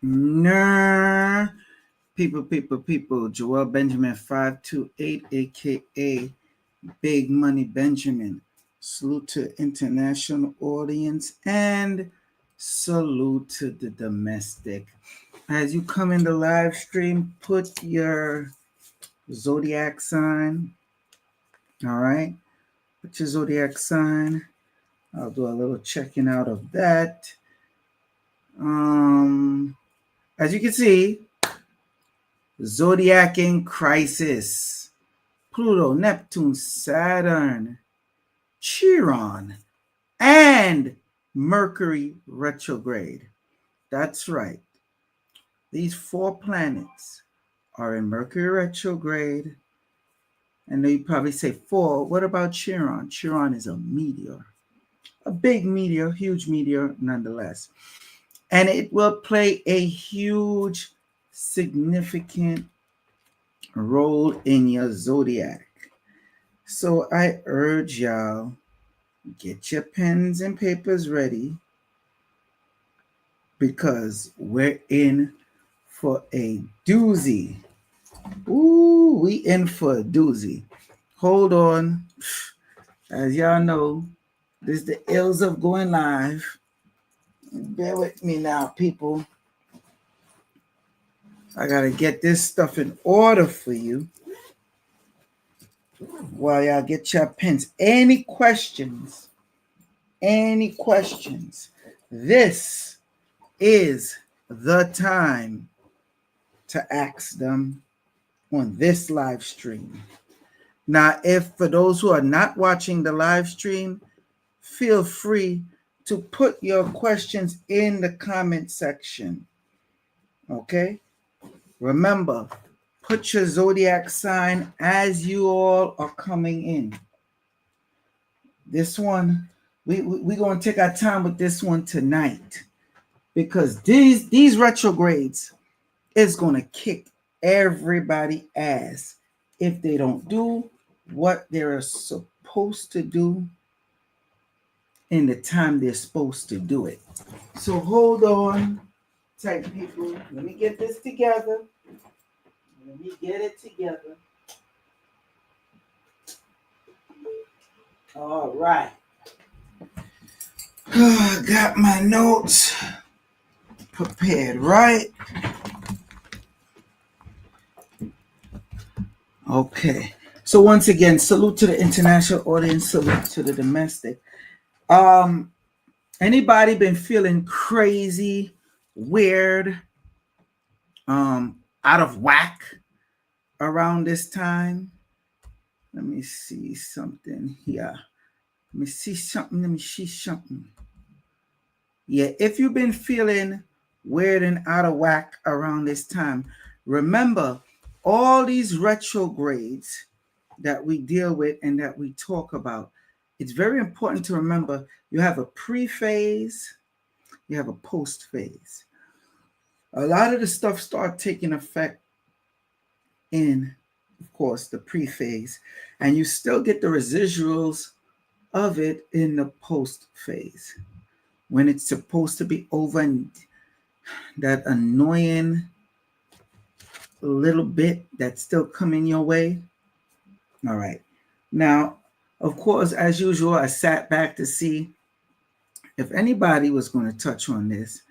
Nah. People. Joel Benjamin 528, aka Big Money Benjamin. Salute to international audience and salute to the domestic. As you come in the live stream, put your zodiac sign. All right. Put your zodiac sign. I'll do a little checking out of that. As you can see, Zodiac in crisis. Pluto, Neptune, Saturn, Chiron, and Mercury retrograde. That's right. These 4 planets are in Mercury retrograde. And you probably say 4. What about Chiron? Chiron is a meteor. A big meteor, huge meteor nonetheless. And it will play a huge, significant role in your zodiac. So I urge y'all, get your pens and papers ready because we're in for a doozy. Ooh, we in for a doozy. Hold on. As y'all know, this is the ills of going live. Bear with me now, people. I gotta get this stuff in order for you. While y'all get your pens. Any questions? This is the time to ask them on this live stream. Now, if for those who are not watching the live stream, feel free to put your questions in the comment section. Okay? Remember, put your zodiac sign as you all are coming in. This one, we're going to take our time with this one tonight because these retrogrades is going to kick everybody ass if they don't do what they're supposed to do in the time they're supposed to do it. So hold on tight, people. Let me get this together. Let me get it together. All right. I got my notes prepared, right? Okay. So once again, salute to the international audience, salute to the domestic. Anybody been feeling crazy, weird, out of whack around this time? Let me see something here. Let me see something. Yeah, if you've been feeling weird and out of whack around this time, remember all these retrogrades that we deal with and that we talk about. It's very important to remember you have a pre-phase, you have a post-phase. A lot of the stuff start taking effect in, of course, the pre-phase, and you still get the residuals of it in the post-phase. When it's supposed to be over and that annoying little bit that's still coming your way. All right. Now, of course, as usual, I sat back to see if anybody was going to touch on this.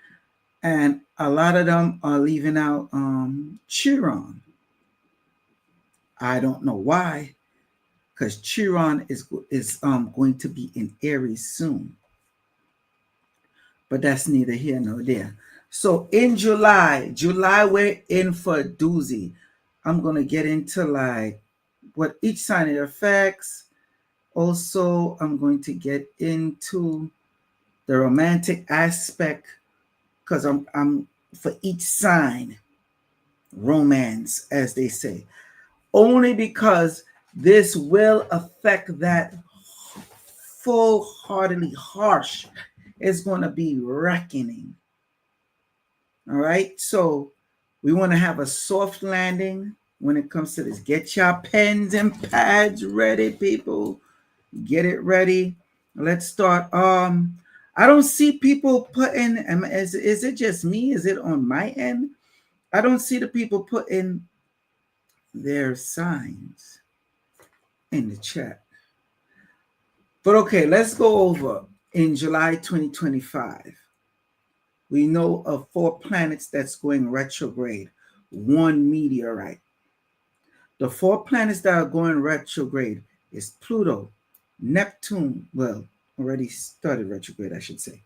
And a lot of them are leaving out Chiron. I don't know why, because Chiron is going to be in Aries soon. But that's neither here nor there. So in July, we're in for a doozy. I'm going to get into like what each sign it affects. Also, I'm going to get into the romantic aspect because I'm for each sign, romance, as they say. Only because this will affect that full-heartedly harsh. It's going to be reckoning. All right, so we want to have a soft landing when it comes to this. Get your pens and pads ready, people. Get it ready. Let's start. I don't see people putting, is it just me? Is it on my end? I don't see the people putting their signs in the chat. But okay, let's go over in July 2025. We know of 4 planets that's going retrograde, 1 meteorite. The 4 planets that are going retrograde is Pluto, Neptune, well, already started retrograde, I should say.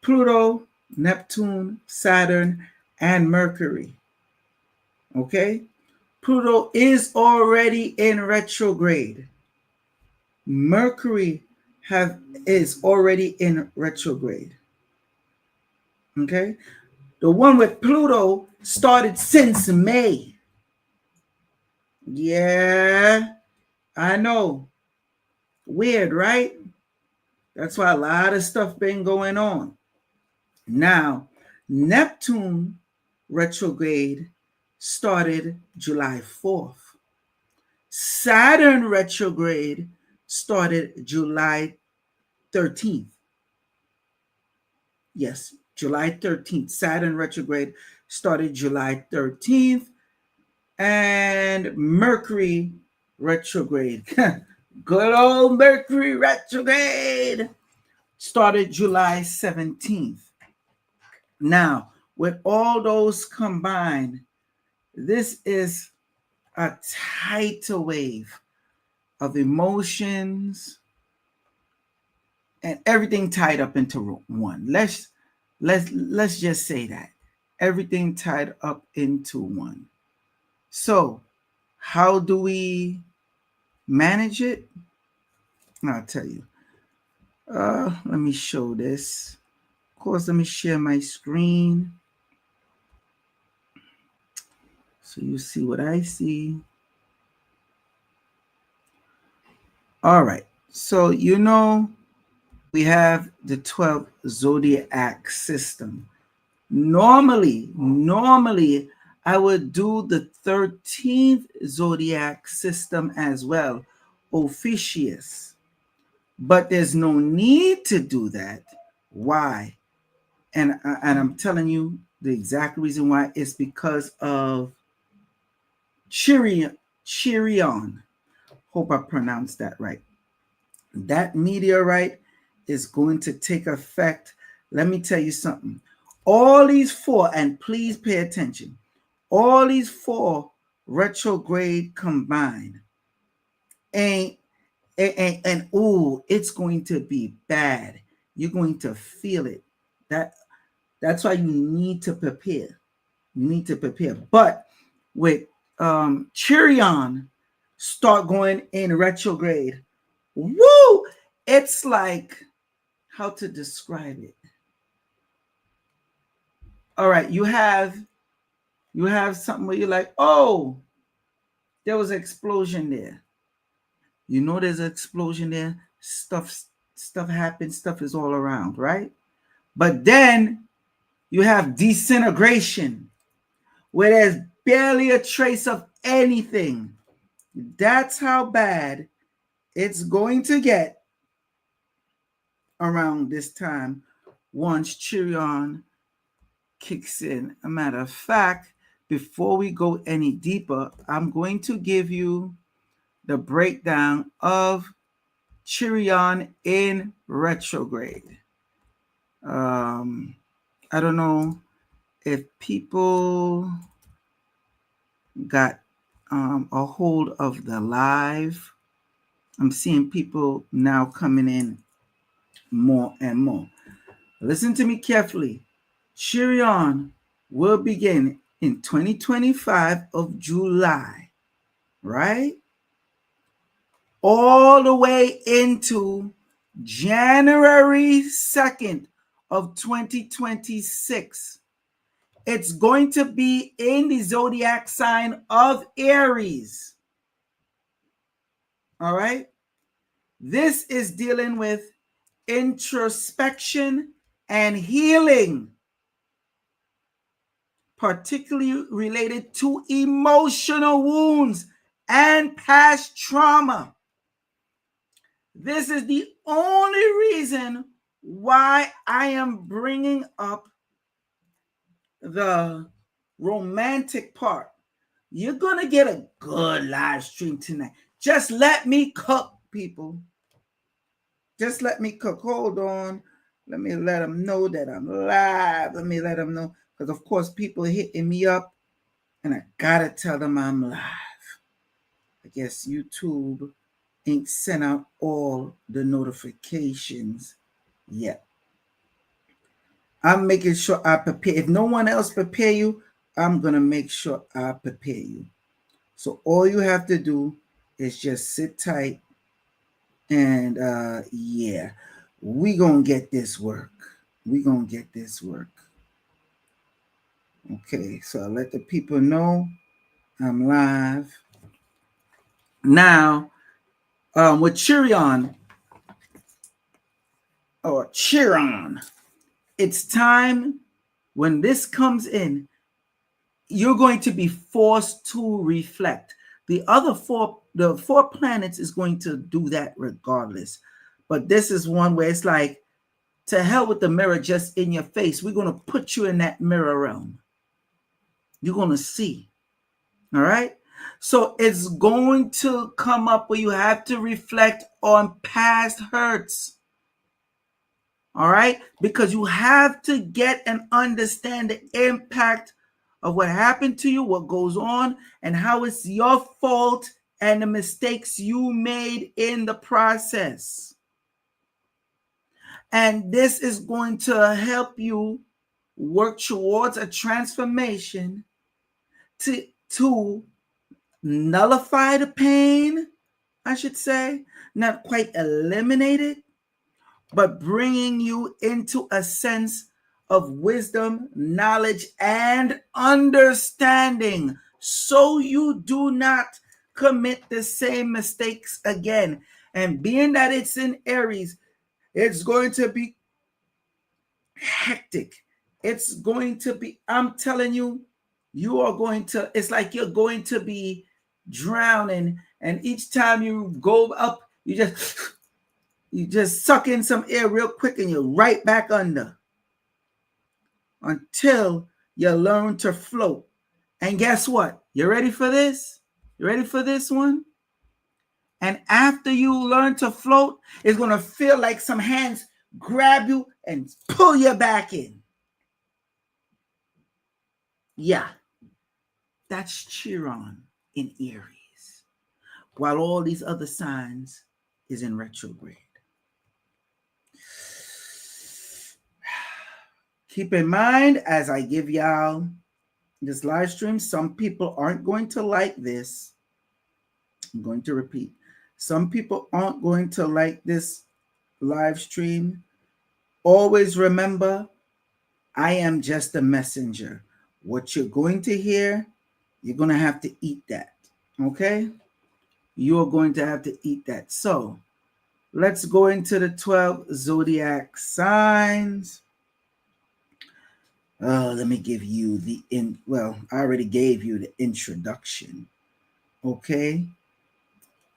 Pluto, Neptune, Saturn, and Mercury. Okay? Pluto is already in retrograde. Mercury is already in retrograde. Okay? The one with Pluto started since May. Yeah, I know. Weird, right? That's why a lot of stuff been going on. Now, Neptune retrograde started July 4th. Saturn retrograde started July 13th. Yes, July 13th. Saturn retrograde started July 13th. And Mercury retrograde. Good old Mercury retrograde started July 17th. Now, with all those combined, this is a tidal wave of emotions and everything tied up into one. Let's just say that. Everything tied up into one. So, how do we manage it? I'll tell you. Let me show this. Of course, let me share my screen so you see what I see. All right. So, we have the 12 Zodiac system. Normally, I would do the 13th Zodiac system as well, Ophiuchus. But there's no need to do that. Why? And I'm telling you the exact reason why. It's because of Chiron. Hope I pronounced that right. That meteorite is going to take effect. Let me tell you something. All these 4, and please pay attention, all these 4 retrograde combined and it's going to be bad. You're going to feel it. That's why you need to prepare. You need to prepare. But with Chiron start going in retrograde, woo! It's like, how to describe it? All right, you have something where you're like, oh, there was an explosion there. You know there's an explosion there. Stuff happens. Stuff is all around, right? But then you have disintegration, where there's barely a trace of anything. That's how bad it's going to get around this time once Chiron kicks in. A matter of fact, before we go any deeper, I'm going to give you the breakdown of Chiron in retrograde. I don't know if people got a hold of the live. I'm seeing people now coming in more and more. Listen to me carefully. Chiron will begin in 2025 of July, right? All the way into January 2nd of 2026. It's going to be in the zodiac sign of Aries. All right? This is dealing with introspection and healing, particularly related to emotional wounds and past trauma. This is the only reason why I am bringing up the romantic part. You're going to get a good live stream tonight. Just let me cook, people. Just let me cook. Hold on. Let me let them know that I'm live. Let me let them know. Because, of course, people are hitting me up. And I got to tell them I'm live. I guess YouTube ain't sent out all the notifications yet. I'm making sure I prepare. If no one else prepare you, I'm going to make sure I prepare you. So all you have to do is just sit tight and yeah, we going to get this work. We going to get this work. Okay, so I'll let the people know I'm live. Now, with Chiron, it's time when this comes in, you're going to be forced to reflect. The four planets is going to do that regardless. But this is one where it's like, to hell with the mirror just in your face. We're going to put you in that mirror realm. You're going to see. All right? So it's going to come up where you have to reflect on past hurts. All right? Because you have to get and understand the impact of what happened to you, what goes on, and how it's your fault and the mistakes you made in the process. And this is going to help you work towards a transformation to nullify the pain, I should say, not quite eliminate it, but bringing you into a sense of wisdom, knowledge, and understanding so you do not commit the same mistakes again. And being that it's in Aries, it's going to be hectic. It's going to be, I'm telling you, you are going to, it's like you're going to be drowning. And each time you go up, you just suck in some air real quick and you're right back under until you learn to float. And guess what? You ready for this? You ready for this one? And after you learn to float, it's going to feel like some hands grab you and pull you back in. Yeah, that's Chiron in Aries, while all these other signs is in retrograde. Keep in mind, as I give y'all this live stream, some people aren't going to like this. I'm going to repeat. Some people aren't going to like this live stream. Always remember, I am just a messenger. What you're going to hear, you're going to have to eat that. Okay? You're going to have to eat that. So let's go into the 12 zodiac signs. Let me give you I already gave you the introduction. Okay?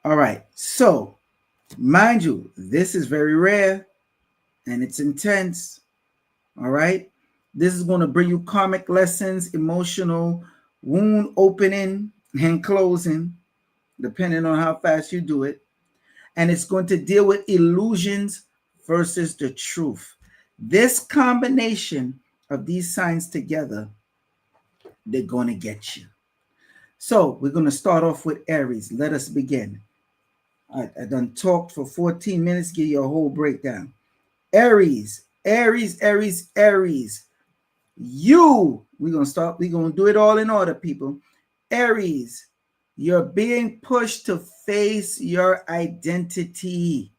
All right. So, mind you, this is very rare and it's intense. All right? This is going to bring you karmic lessons, emotional wound opening and closing, depending on how fast you do it. And it's going to deal with illusions versus the truth. This combination of these signs together, they're going to get you. So we're going to start off with Aries. Let us begin. I done talked for 14 minutes, give you a whole breakdown. Aries. We're going to do it all in order, people. Aries, you're being pushed to face your identity,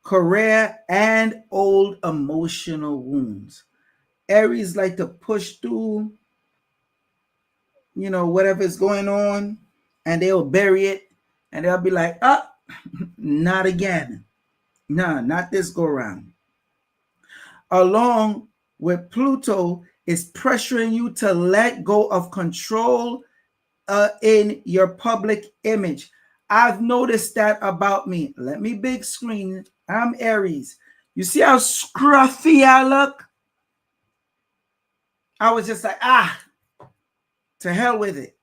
career, and old emotional wounds. Aries like to push through, whatever's going on, and they'll bury it, and they'll be like, not again. No, not this go around. Along with Pluto is pressuring you to let go of control in your public image. I've noticed that about me. Let me big screen I'm Aries. You see how scruffy I look? I was just like, to hell with it.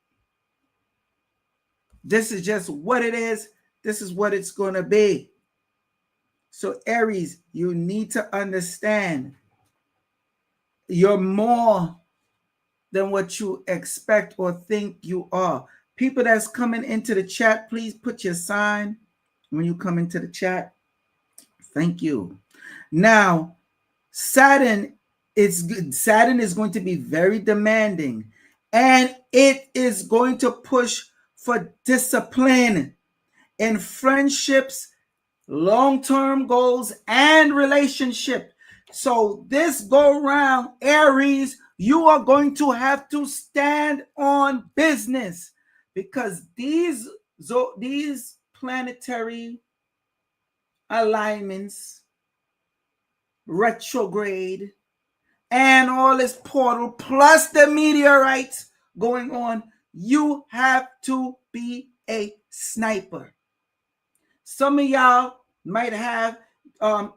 This is just what it is. This is what it's going to be. So Aries, you need to understand you're more than what you expect or think you are. People that's coming into the chat, please put your sign when you come into the chat. Thank you. Now, Saturn is going to be very demanding, and it is going to push for discipline in friendships, long-term goals, and relationship. So this go round, Aries, you are going to have to stand on business, because these planetary alignments, retrograde, and all this portal plus the meteorites going on, you have to be a sniper. Some of y'all might have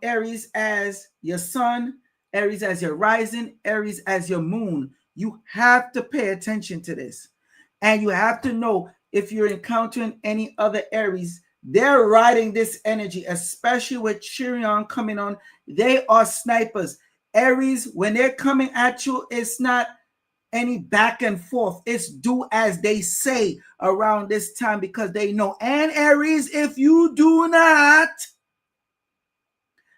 Aries as your sun, Aries as your rising, Aries as your moon. You have to pay attention to this. And you have to know if you're encountering any other Aries, they're riding this energy, especially with Chiron coming on. They are snipers. Aries, when they're coming at you, it's not any back and forth. It's do as they say around this time, because they know. And Aries, if you do not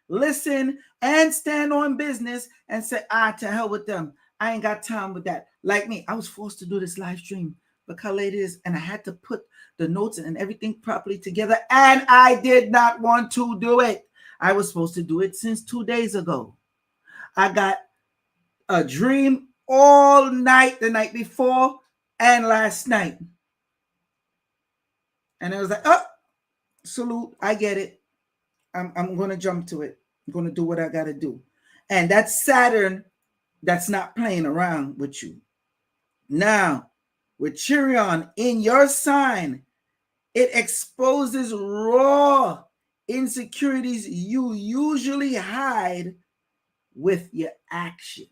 listen and stand on business and say, to hell with them, I ain't got time with that. Like me, I was forced to do this live stream because late it is, and I had to put the notes and everything properly together, and I did not want to do it. I was supposed to do it since 2 days ago. I got a dream all night, the night before and last night. And I was like, salute, I get it. I'm going to jump to it. I'm going to do what I got to do. And that's Saturn that's not playing around with you. Now, with Chiron in your sign, it exposes raw insecurities you usually hide with your actions.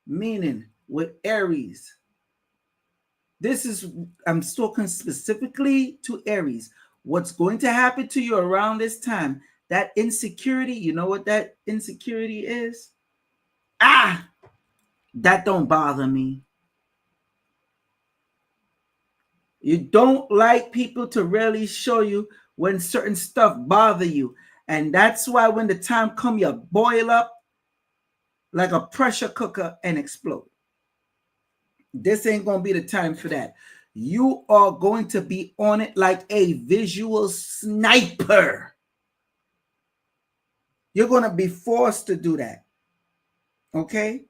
Meaning, with Aries, I'm talking specifically to Aries. What's going to happen to you around this time, that insecurity, you know what that insecurity is? That don't bother me. You don't like people to really show you when certain stuff bother you. And that's why when the time comes, you boil up like a pressure cooker and explode. This ain't going to be the time for that. You are going to be on it like a visual sniper. You're going to be forced to do that. Okay?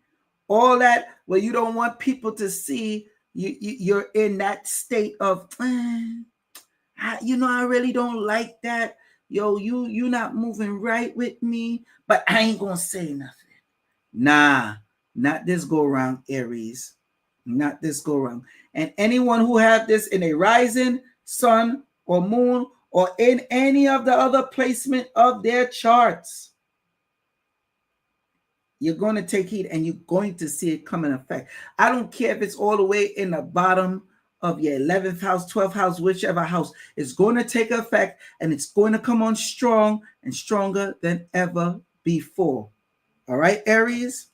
All that where you don't want people to see you're in that state of, I really don't like that. Yo, you not moving right with me, but I ain't going to say nothing. Nah, not this go around, Aries. Not this go around. And anyone who have this in a rising, sun, or moon, or in any of the other placement of their charts, you're going to take heed and you're going to see it come in effect. I don't care if it's all the way in the bottom of your 11th house, 12th house, whichever house. It's going to take effect, and it's going to come on strong and stronger than ever before. All right, Aries?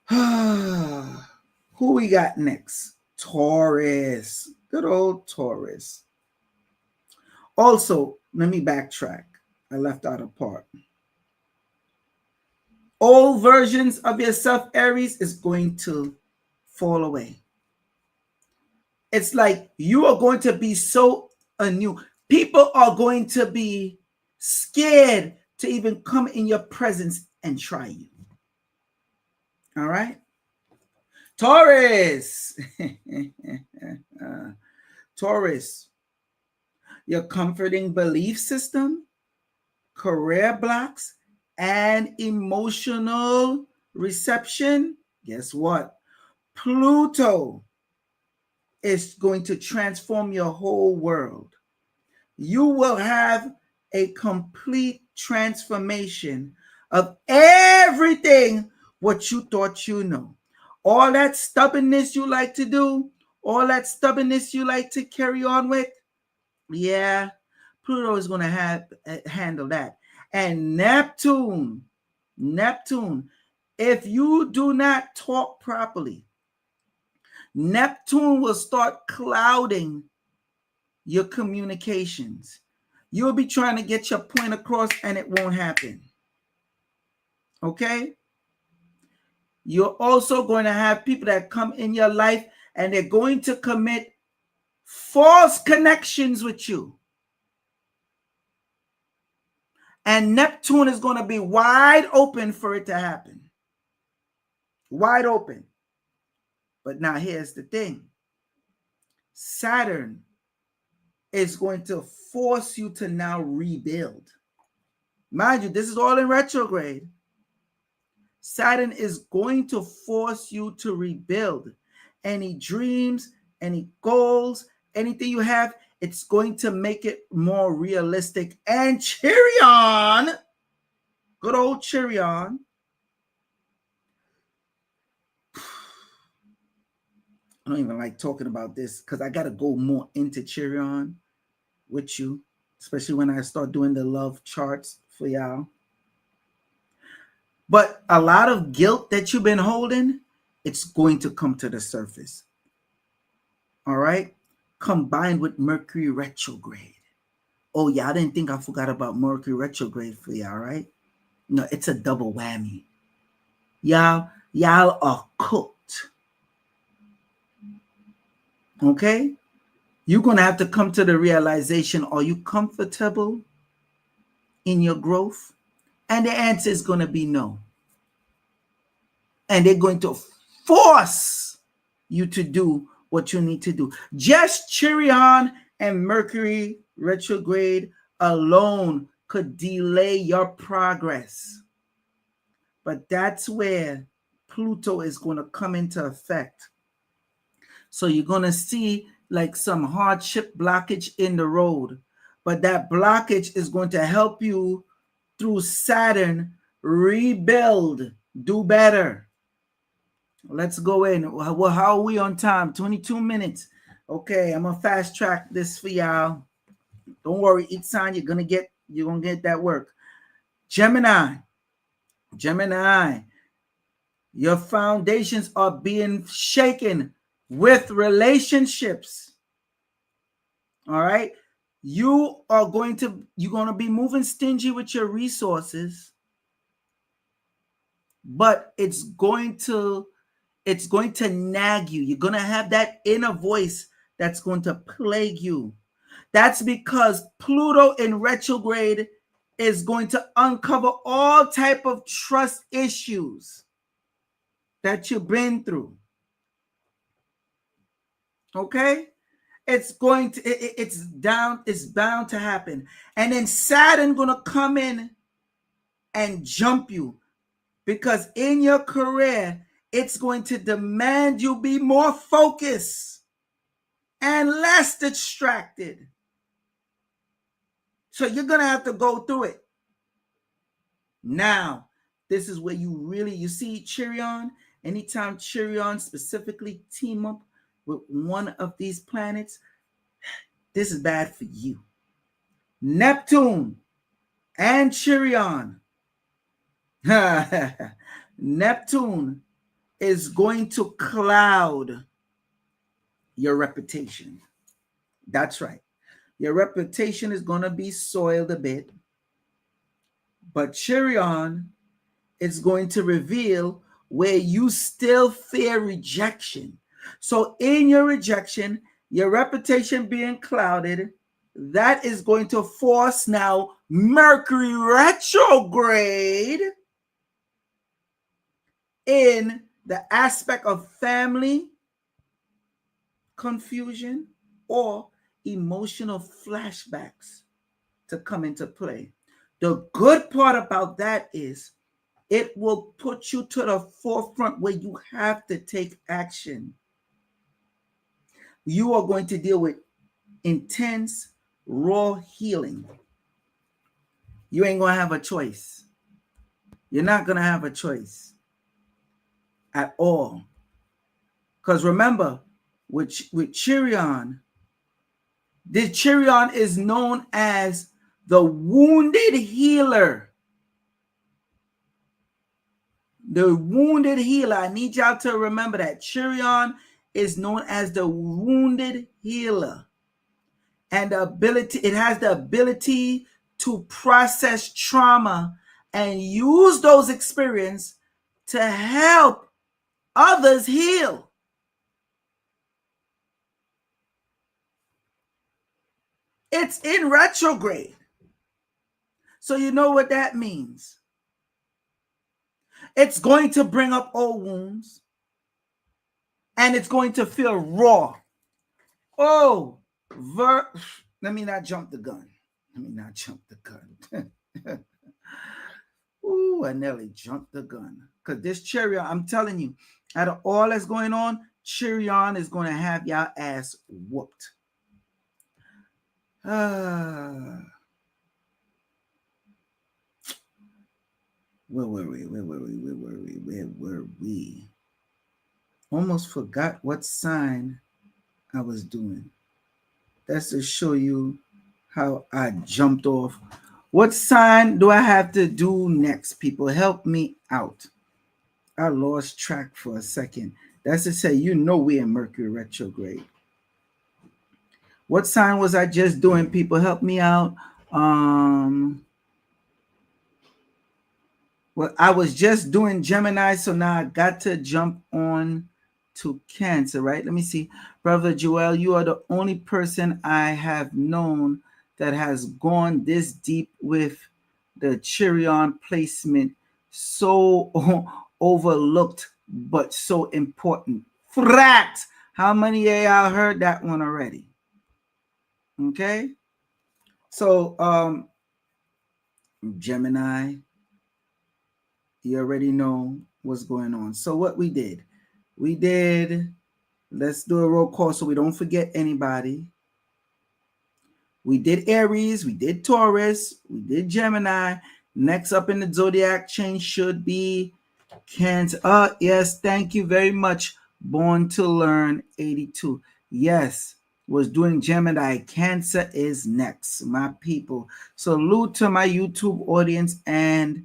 Who we got next? Taurus. Good old Taurus. Also, let me backtrack. I left out a part. Old versions of yourself, Aries, is going to fall away. It's like you are going to be so anew. People are going to be scared to even come in your presence and try you. All right? Taurus. Taurus. Your comforting belief system, career blocks, and emotional reception. Guess what? Pluto is going to transform your whole world. You will have a complete transformation of everything what you thought you know. All that stubbornness you like to do, all that stubbornness you like to carry on with, yeah, Pluto is going to handle that. And Neptune, if you do not talk properly, Neptune will start clouding your communications. You'll be trying to get your point across and it won't happen. Okay? You're also going to have people that come in your life and they're going to commit false connections with you. And Neptune is going to be wide open for it to happen. Wide open. But now here's the thing. Saturn is going to force you to now rebuild. Mind you, this is all in retrograde. Saturn is going to force you to rebuild. Any dreams, any goals, anything you have, it's going to make it more realistic. And Chiron, good old Chiron, I don't even like talking about this because I got to go more into Chiron with you, especially when I start doing the love charts for y'all. But a lot of guilt that you've been holding, it's going to come to the surface. All right? Combined with Mercury retrograde. Oh, y'all didn't think I forgot about Mercury retrograde for y'all, right? No, it's a double whammy. Y'all are cooked. Okay? You're going to have to come to the realization, are you comfortable in your growth? And the answer is going to be no. And they're going to force you to do what you need to do. Just Chiron and Mercury retrograde alone could delay your progress. But that's where Pluto is going to come into effect. So you're going to see like some hardship blockage in the road. But that blockage is going to help you through Saturn rebuild, do better. Let's go in. Well, how are we on time? 22 minutes. Okay, I'm gonna fast track this for y'all. Don't worry, each sign you're gonna get that work. Gemini, your foundations are being shaken with relationships. All right, you're going to be moving stingy with your resources, but it's going to nag you. You're going to have that inner voice that's going to plague you. That's because Pluto in retrograde is going to uncover all type of trust issues that you've been through. Okay? It's bound to happen. And then Saturn going to come in and jump you, because in your career, it's going to demand you be more focused and less distracted. So you're going to have to go through it. Now, this is where you see Chiron. Anytime Chiron specifically team up with one of these planets, this is bad for you. Neptune and Chiron. Neptune is going to cloud your reputation. That's right. Your reputation is going to be soiled a bit. But Chiron is going to reveal where you still fear rejection. So in your rejection, your reputation being clouded, that is going to force now Mercury retrograde in the aspect of family confusion or emotional flashbacks to come into play. The good part about that is it will put you to the forefront where you have to take action. You are going to deal with intense, raw healing. You ain't going to have a choice. You're not going to have a choice at all. Because remember, with Chiron, the Chiron is known as the wounded healer. The wounded healer. I need y'all to remember that. Chiron is known as the wounded healer. And it has the ability to process trauma and use those experiences to help others heal. It's in retrograde. So you know what that means. It's going to bring up old wounds. And it's going to feel raw. Oh, let me not jump the gun. Ooh, I nearly jumped the gun. Because this Chiron, I'm telling you, out of all that's going on, Chiron is going to have y'all ass whooped. Where were we? Almost forgot what sign I was doing. That's to show you how I jumped off. What sign do I have to do next, people? Help me out. I lost track for a second. That's to say, you know we're in Mercury retrograde. What sign was I just doing, people? Help me out. Well, I was just doing Gemini, so now I got to jump on to Cancer, right? Let me see. Brother Joel, you are the only person I have known that has gone this deep with the Chiron placement. So overlooked, but so important. Fact! How many of y'all heard that one already? Okay. So, Gemini, you already know what's going on. So what we did, let's do a roll call so we don't forget anybody. We did Aries, we did Taurus, we did Gemini. Next up in the Zodiac chain should be Cancer. Yes, thank you very much. Born to Learn 82. Yes, was doing Gemini. Cancer is next, my people. Salute to my YouTube audience and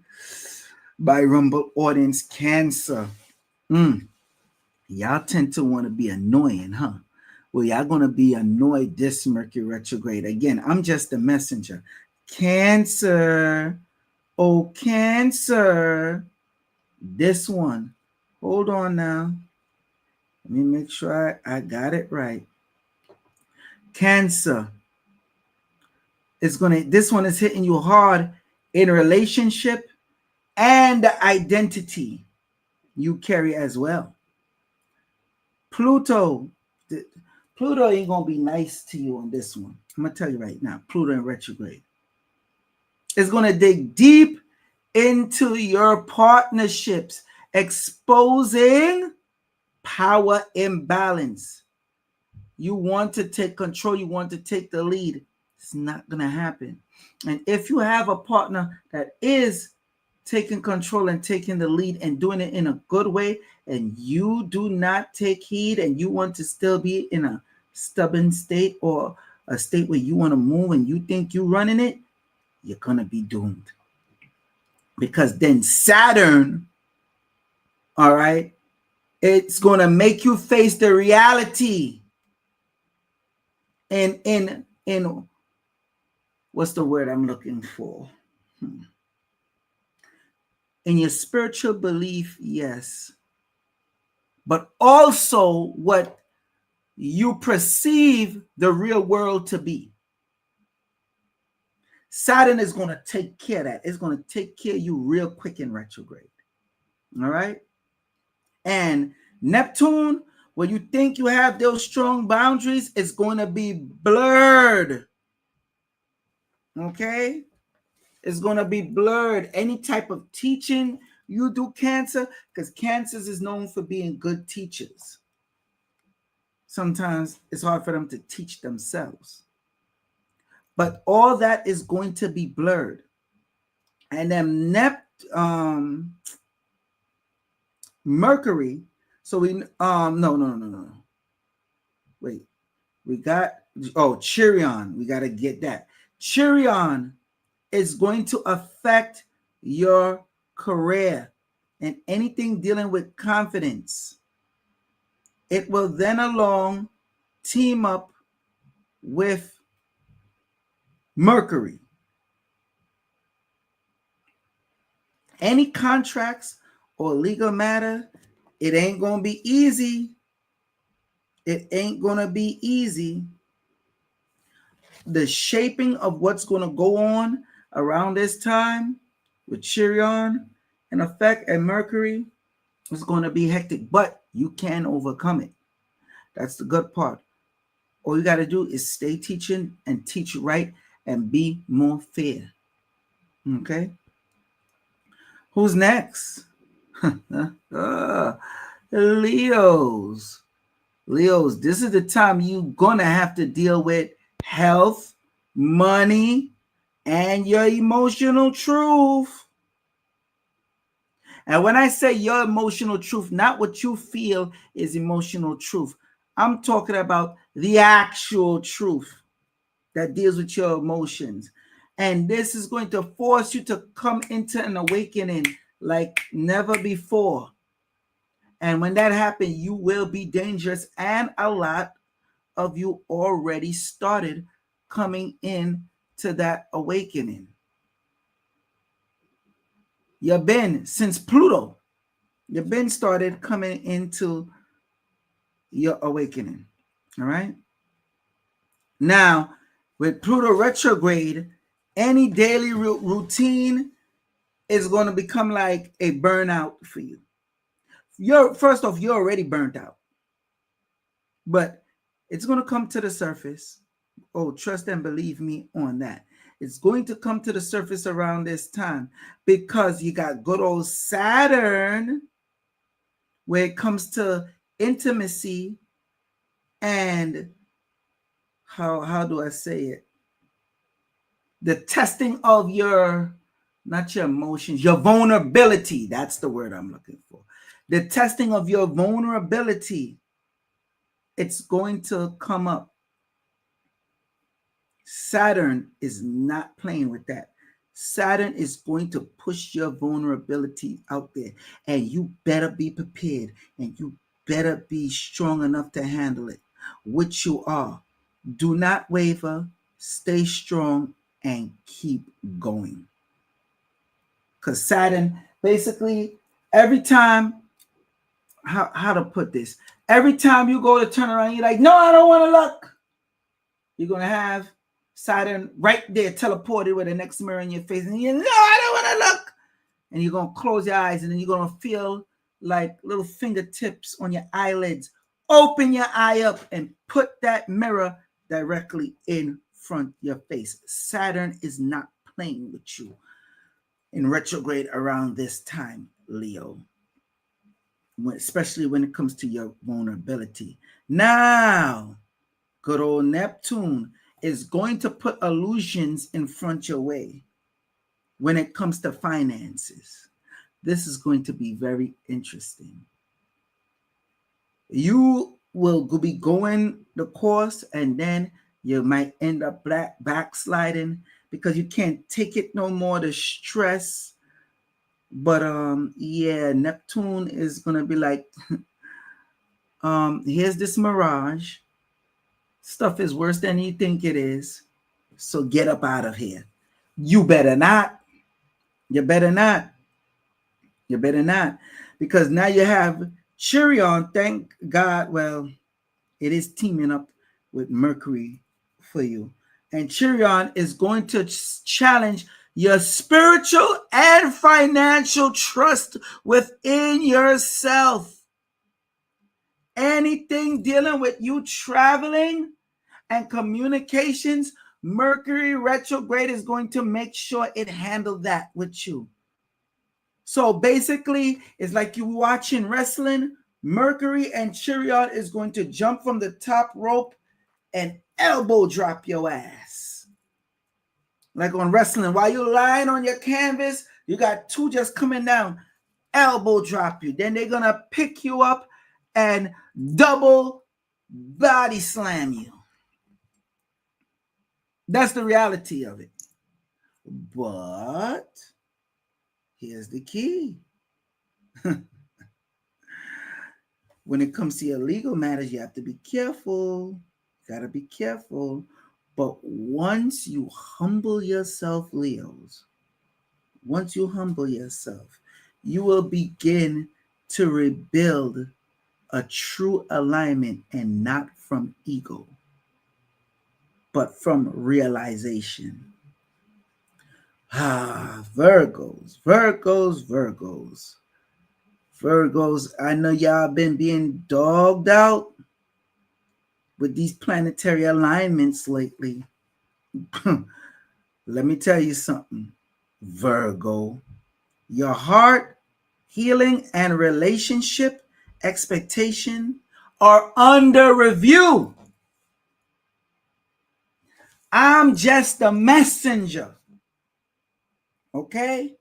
my Rumble audience. Cancer. Y'all tend to want to be annoying, huh? Well, y'all going to be annoyed this Mercury retrograde. Again, I'm just a messenger. Cancer. Oh, Cancer. This one. Hold on now. Let me make sure I got it right. Cancer. This one is hitting you hard in relationship and the identity you carry as well. Pluto ain't gonna be nice to you on this one. I'm gonna tell you right now, Pluto in retrograde is gonna dig deep into your partnerships, exposing power imbalance. You want to take control, you want to take the lead. It's not gonna happen. And if you have a partner that is taking control and taking the lead and doing it in a good way, and you do not take heed and you want to still be in a stubborn state or a state where you want to move and you think you're running it, you're going to be doomed. Because then Saturn, all right, it's going to make you face the reality in what's the word I'm looking for? In your spiritual belief, yes. But also what you perceive the real world to be. Saturn is going to take care of that. It's going to take care of you real quick in retrograde. All right? And Neptune, when you think you have those strong boundaries, it's going to be blurred. Okay? It's going to be blurred. Any type of teaching you do, Cancer, because Cancers is known for being good teachers. Sometimes it's hard for them to teach themselves. But all that is going to be blurred. And then Mercury. So we no. Wait. We got Chiron. We got to get that. Chiron is going to affect your career and anything dealing with confidence. It will then along team up with Mercury. Any contracts or legal matter, it ain't going to be easy. It ain't going to be easy. The shaping of what's going to go on around this time with Chiron in effect and Mercury is going to be hectic, but you can overcome it. That's the good part. All you got to do is stay teaching and teach right and be more fair. Okay? Who's next? Leos. Leos, this is the time you're going to have to deal with health, money, and your emotional truth. And when I say your emotional truth, not what you feel is emotional truth. I'm talking about the actual truth that deals with your emotions. And this is going to force you to come into an awakening like never before. And when that happens, you will be dangerous. And a lot of you already started coming in to that awakening. You've been, since Pluto, you've been started coming into your awakening. All right. Now, with Pluto retrograde, any daily routine is going to become like a burnout for you. First off, you're already burnt out, but it's going to come to the surface. Oh, trust and believe me on that. It's going to come to the surface around this time because you got good old Saturn where it comes to intimacy and how do I say it? The testing of not your emotions, your vulnerability. That's the word I'm looking for. The testing of your vulnerability. It's going to come up. Saturn is not playing with that. Saturn is going to push your vulnerability out there, and you better be prepared, and you better be strong enough to handle it, which you are. Do not waver, stay strong, and keep going. Because Saturn, basically, every time, how to put this, every time you go to turn around, you're like, no, I don't want to look. You're going to have Saturn right there teleported with the next mirror in your face. And you're, no, I don't want to look. And you're going to close your eyes, and then you're going to feel like little fingertips on your eyelids. Open your eye up and put that mirror directly in front of your face. Saturn is not playing with you in retrograde around this time, Leo, especially when it comes to your vulnerability. Now, good old Neptune is going to put illusions in front your way when it comes to finances. This is going to be very interesting. You will be going the course, and then you might end up backsliding because you can't take it no more, the stress. But yeah, Neptune is gonna be like, here's this mirage. Stuff is worse than you think it is. So get up out of here. You better not. You better not. You better not. Because now you have Chiron, thank God. Well, it is teaming up with Mercury for you. And Chiron is going to challenge your spiritual and financial trust within yourself. Anything dealing with you traveling and communications, Mercury retrograde is going to make sure it handles that with you. So basically, it's like you watching wrestling. Mercury and Chiron is going to jump from the top rope and elbow drop your ass. Like on wrestling, while you're lying on your canvas, You got two just coming down, elbow drop you. Then they're going to pick you up and double body slam you. That's the reality of it. But here's the key. When it comes to your legal matters, you have to be careful. You got to be careful. But once you humble yourself, Leos, once you humble yourself, you will begin to rebuild a true alignment, and not from ego, but from realization. Virgos, Virgos, Virgos. Virgos, I know y'all been being dogged out with these planetary alignments lately. Let me tell you something, Virgo. Your heart, healing, and relationship expectation are under review. I'm just a messenger. Okay?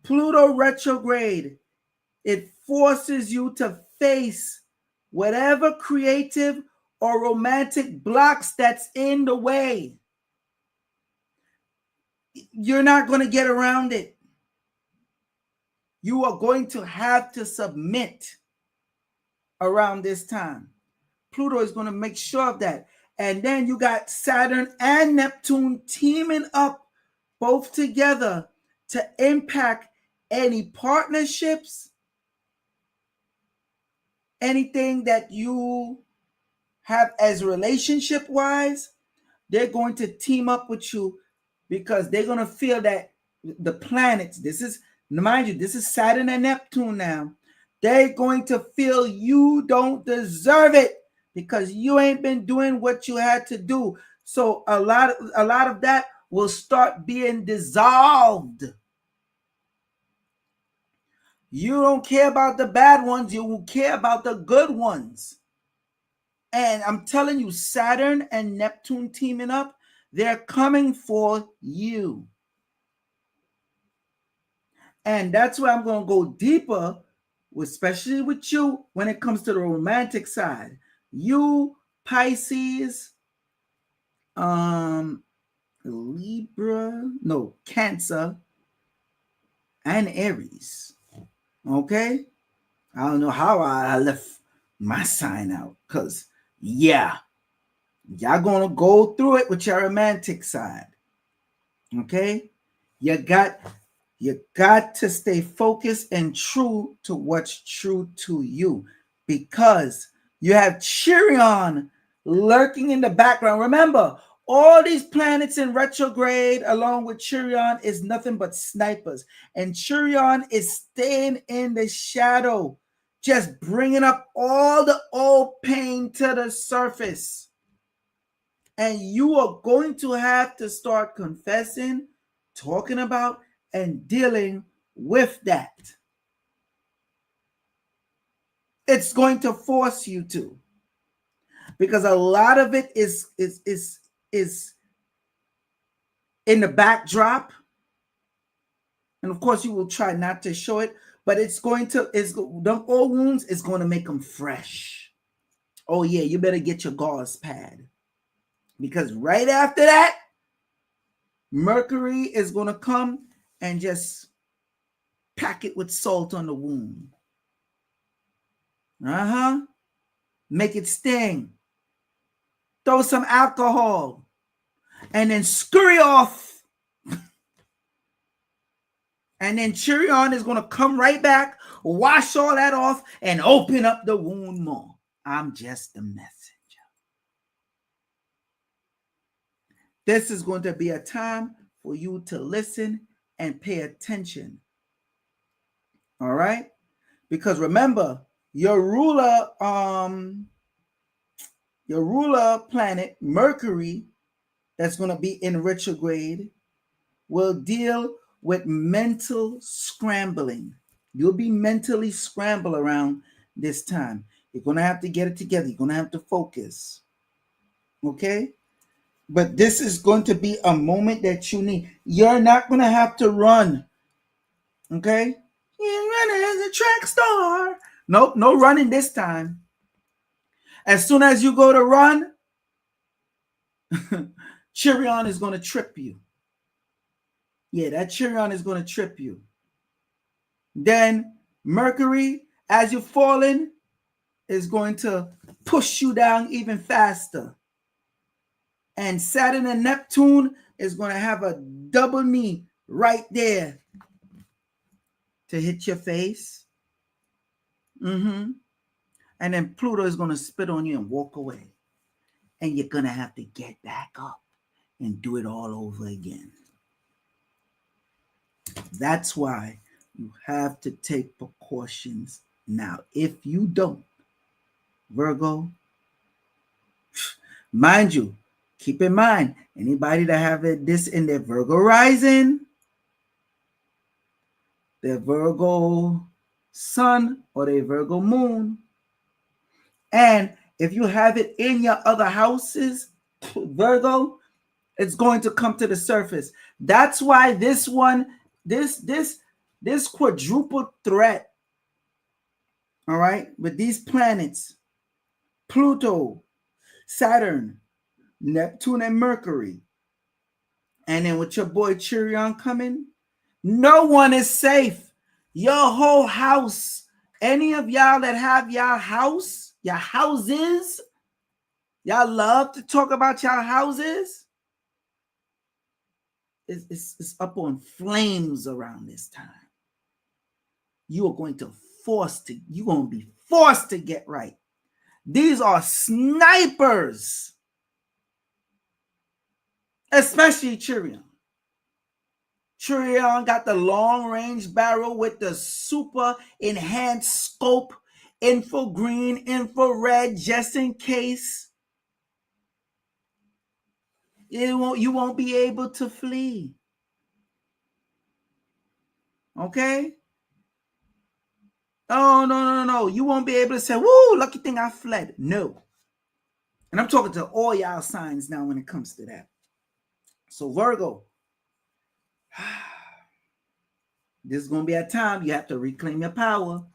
Pluto retrograde, it forces you to face whatever creative or romantic blocks that's in the way. You're not going to get around it. You are going to have to submit around this time. Pluto is going to make sure of that. And then you got Saturn and Neptune teaming up both together to impact any partnerships, anything that you have as relationship wise. They're going to team up with you because they're going to feel that the planets, this is, mind you, this is Saturn and Neptune now. They're going to feel you don't deserve it because you ain't been doing what you had to do. So a lot of that will start being dissolved. You don't care about the bad ones, you will care about the good ones. And I'm telling you, Saturn and Neptune teaming up, they're coming for you. And that's where I'm going to go deeper, especially with you when it comes to the romantic side. You, Pisces, Cancer, and Aries. Okay? I don't know how I left my sign out because, yeah, y'all going to go through it with your romantic side. Okay? You got to stay focused and true to what's true to you because you have Chiron lurking in the background. Remember, all these planets in retrograde along with Chiron is nothing but snipers. And Chiron is staying in the shadow, just bringing up all the old pain to the surface. And you are going to have to start confessing, talking about, and dealing with that. It's going to force you to, because a lot of it is in the backdrop, and of course you will try not to show it, but the old wounds is going to make them fresh. Oh yeah, you better get your gauze pad, because right after that, Mercury is going to come and just pack it with salt on the wound. Make it sting. Throw some alcohol and then scurry off. And then Chiron is going to come right back, wash all that off, and open up the wound more. I'm just the messenger. This is going to be a time for you to listen and pay attention. All right? Because remember, your ruler planet, Mercury, that's going to be in retrograde, will deal with mental scrambling. You'll be mentally scrambled around this time. You're going to have to get it together. You're going to have to focus. Okay? But this is going to be a moment that you need. You're not going to have to run. Okay? You running as a track star. Nope, no running this time. As soon as you go to run, Chiron is going to trip you. Yeah, that Chiron is going to trip you. Then Mercury, as you're falling, is going to push you down even faster. And Saturn and Neptune is going to have a double knee right there to hit your face. And then Pluto is going to spit on you and walk away. And you're going to have to get back up and do it all over again. That's why you have to take precautions now. If you don't, Virgo, mind you, keep in mind, anybody that have this in their Virgo rising, their Virgo sun, or their Virgo moon, and if you have it in your other houses, Virgo, it's going to come to the surface. That's why this one, this quadruple threat, all right, with these planets, Pluto, Saturn, Neptune, and Mercury, and then with your boy Chiron coming, no one is safe. Your whole house, any of y'all that have your houses, y'all love to talk about your houses, it's up on flames around this time. You're going to be forced to get right. These are snipers, especially Chiron. Chiron got the long range barrel with the super enhanced scope, infra green, infrared, just in case. You won't be able to flee. Okay? Oh, no. You won't be able to say, woo, lucky thing I fled. No. And I'm talking to all y'all signs now when it comes to that. So Virgo, this is going to be a time you have to reclaim your power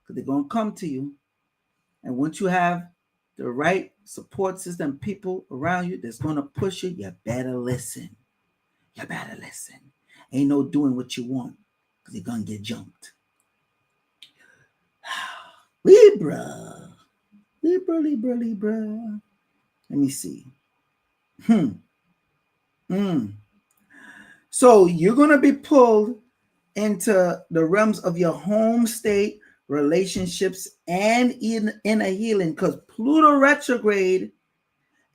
because they're going to come to you. And once you have the right support system, people around you that's going to push you, you better listen. Ain't no doing what you want because you're going to get jumped. Libra. Let me see. So you're going to be pulled into the realms of your home state, relationships, and in a healing, because Pluto retrograde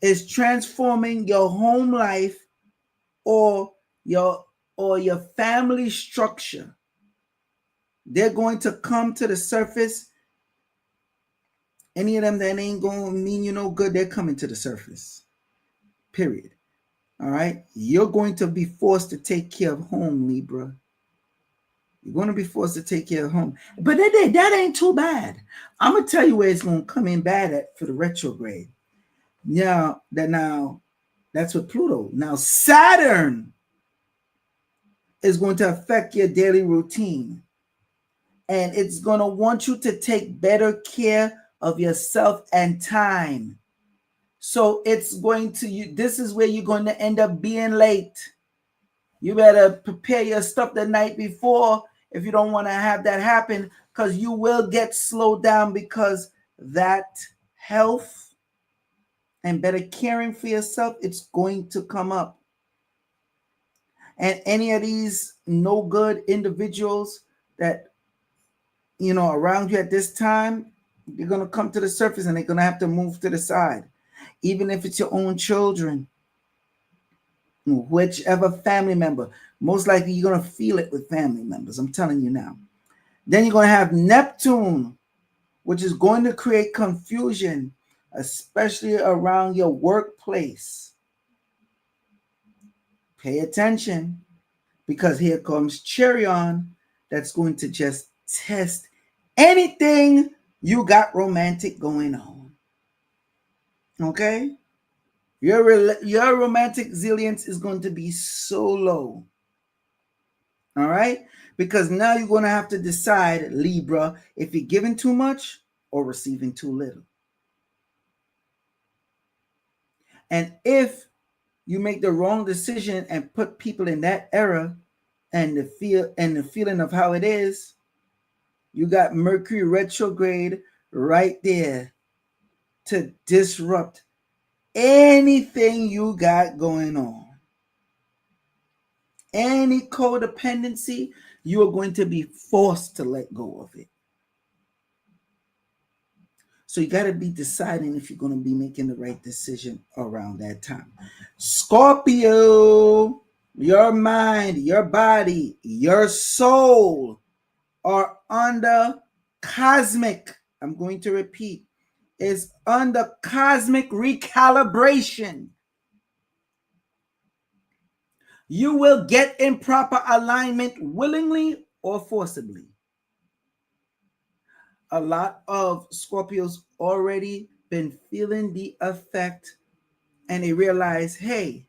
is transforming your home life or your family structure. They're going to come to the surface. Any of them that ain't going to mean you no good, they're coming to the surface. Period. All right? You're going to be forced to take care of home, Libra. You're going to be forced to take care of home. But that ain't too bad. I'm going to tell you where it's going to come in bad at for the retrograde. Now, that's with Pluto. Now, Saturn is going to affect your daily routine. And it's going to want you to take better care of yourself and time. So it's going to, this is where you're going to end up being late. You better prepare your stuff the night before if you don't want to have that happen, because you will get slowed down, because that health and better caring for yourself, it's going to come up. And any of these no good individuals that, around you at this time, they're going to come to the surface and they're going to have to move to the side. Even if it's your own children, whichever family member, most likely you're going to feel it with family members. I'm telling you now. Then you're going to have Neptune, which is going to create confusion, especially around your workplace. Pay attention, because here comes Chiron that's going to just test anything you got romantic going on. Okay? Your romantic resilience is going to be so low. All right? Because now you're going to have to decide, Libra, if you're giving too much or receiving too little. And if you make the wrong decision and put people in that era and the feeling of how it is, you got Mercury retrograde right there to disrupt anything you got going on. Any codependency, you are going to be forced to let go of it. So you got to be deciding if you're going to be making the right decision around that time. Scorpio, your mind, your body, your soul are under cosmic, I'm going to repeat, is under cosmic recalibration. You will get in proper alignment willingly or forcibly. A lot of Scorpios already been feeling the effect, and they realize, hey,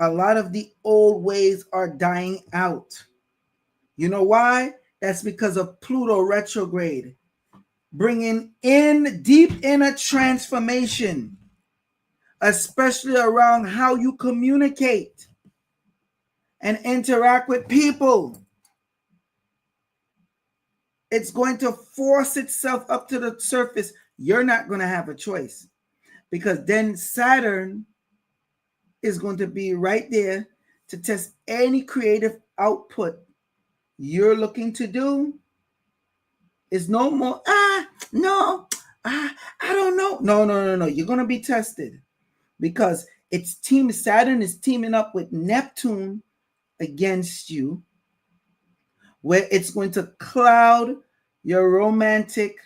a lot of the old ways are dying out. You know why? That's because of Pluto retrograde, bringing in deep inner transformation, especially around how you communicate and interact with people. It's going to force itself up to the surface. You're not going to have a choice, because then Saturn is going to be right there to test any creative output you're looking to do. Is no more, no, I don't know. No. You're going to be tested, because Saturn is teaming up with Neptune against you, where it's going to cloud your romantic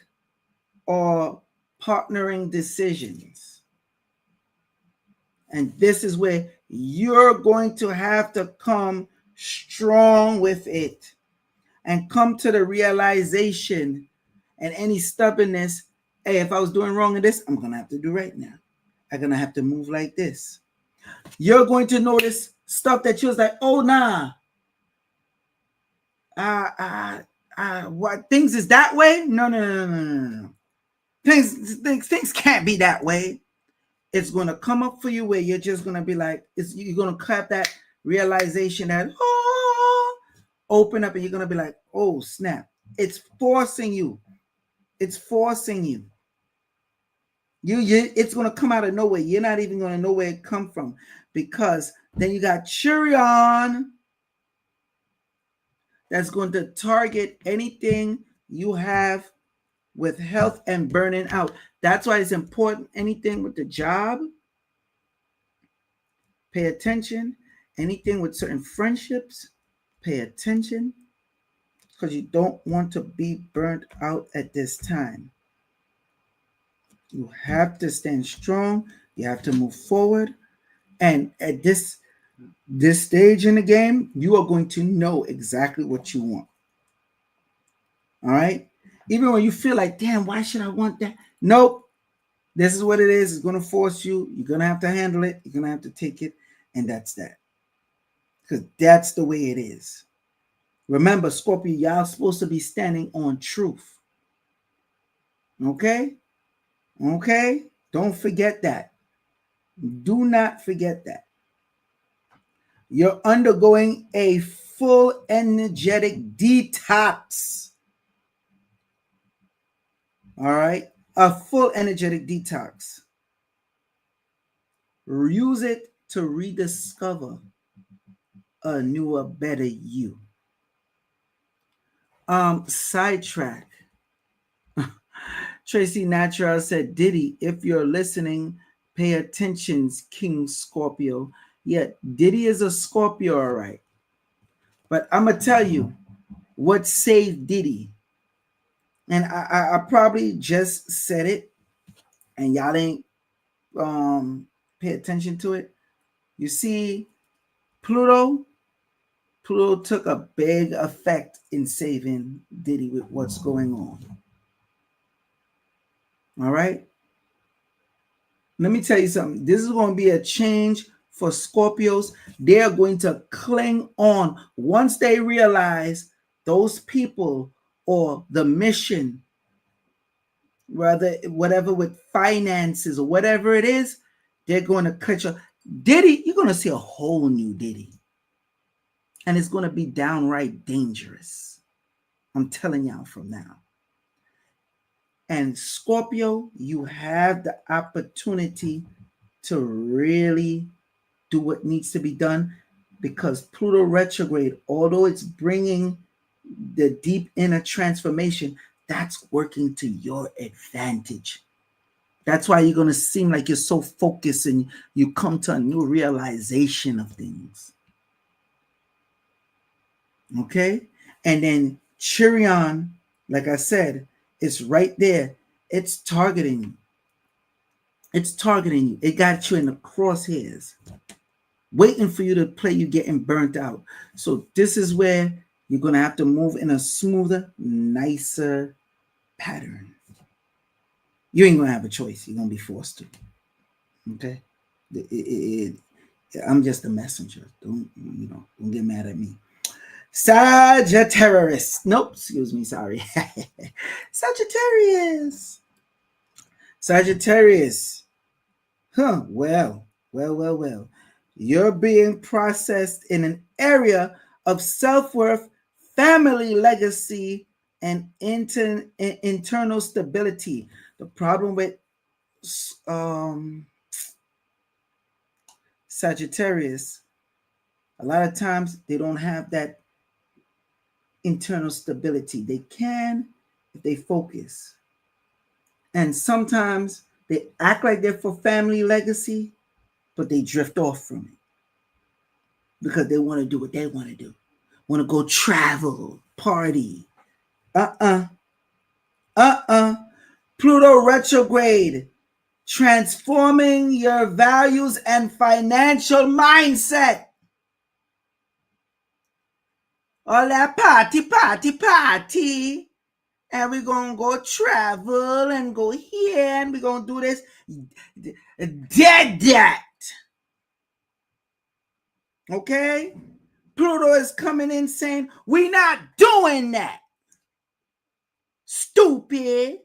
or partnering decisions. And this is where you're going to have to come strong with it and come to the realization, and any stubbornness, hey, if I was doing wrong in this, I'm going to have to do right now. I'm going to have to move like this. You're going to notice stuff that you was like, oh, nah. What things is that way? No. Things can't be that way. It's going to come up for you where you're just going to be like, you're going to clap that realization that, open up, and you're going to be like, oh, snap. It's forcing you. It's forcing you. It's going to come out of nowhere. You're not even going to know where it come from, because then you got Chiron that's going to target anything you have with health and burning out. That's why it's important. Anything with the job, pay attention. Anything with certain friendships, pay attention, because you don't want to be burnt out at this time. You have to stand strong. You have to move forward. And at this stage in the game, you are going to know exactly what you want. All right? Even when you feel like, damn, why should I want that? Nope. This is what it is. It's going to force you. You're going to have to handle it. You're going to have to take it. And that's that. Because that's the way it is. Remember, Scorpio, y'all supposed to be standing on truth. Okay? Okay? Don't forget that. Do not forget that. You're undergoing a full energetic detox. All right? A full energetic detox. Use it to rediscover a newer, better you. Sidetrack. Tracy Natural said, Diddy, if you're listening, pay attention, King Scorpio. Yeah, Diddy is a Scorpio, all right. But I'm going to tell you what saved Diddy. And I probably just said it, and y'all ain't pay attention to it. You see, Pluto took a big effect in saving Diddy with what's going on. All right? Let me tell you something. This is going to be a change for Scorpios. They're going to cling on once they realize those people or the mission, rather whatever with finances or whatever it is, they're going to cut you. Diddy, you're going to see a whole new Diddy. And it's going to be downright dangerous. I'm telling y'all from now. And Scorpio, you have the opportunity to really do what needs to be done, because Pluto retrograde, although it's bringing the deep inner transformation, that's working to your advantage. That's why you're going to seem like you're so focused and you come to a new realization of things. Okay? And then Chiron, like I said, is right there. It's targeting you. It's targeting you. It got you in the crosshairs, waiting for you to play you getting burnt out. So this is where you're going to have to move in a smoother, nicer pattern. You ain't going to have a choice. You're going to be forced to. Okay? I'm just a messenger. Don't get mad at me. Sagittarius. Nope, excuse me, sorry. Sagittarius. Well. You're being processed in an area of self-worth, family legacy, and internal stability. The problem with Sagittarius, a lot of times they don't have that internal stability. They can if they focus. And sometimes they act like they're for family legacy, but they drift off from it because they want to do what they want to do. Want to go travel, party. Pluto retrograde, transforming your values and financial mindset. All that party. And we're going to go travel and go here and we're going to do this. Dead that. Okay? Pluto is coming in saying, we're not doing that. Stupid.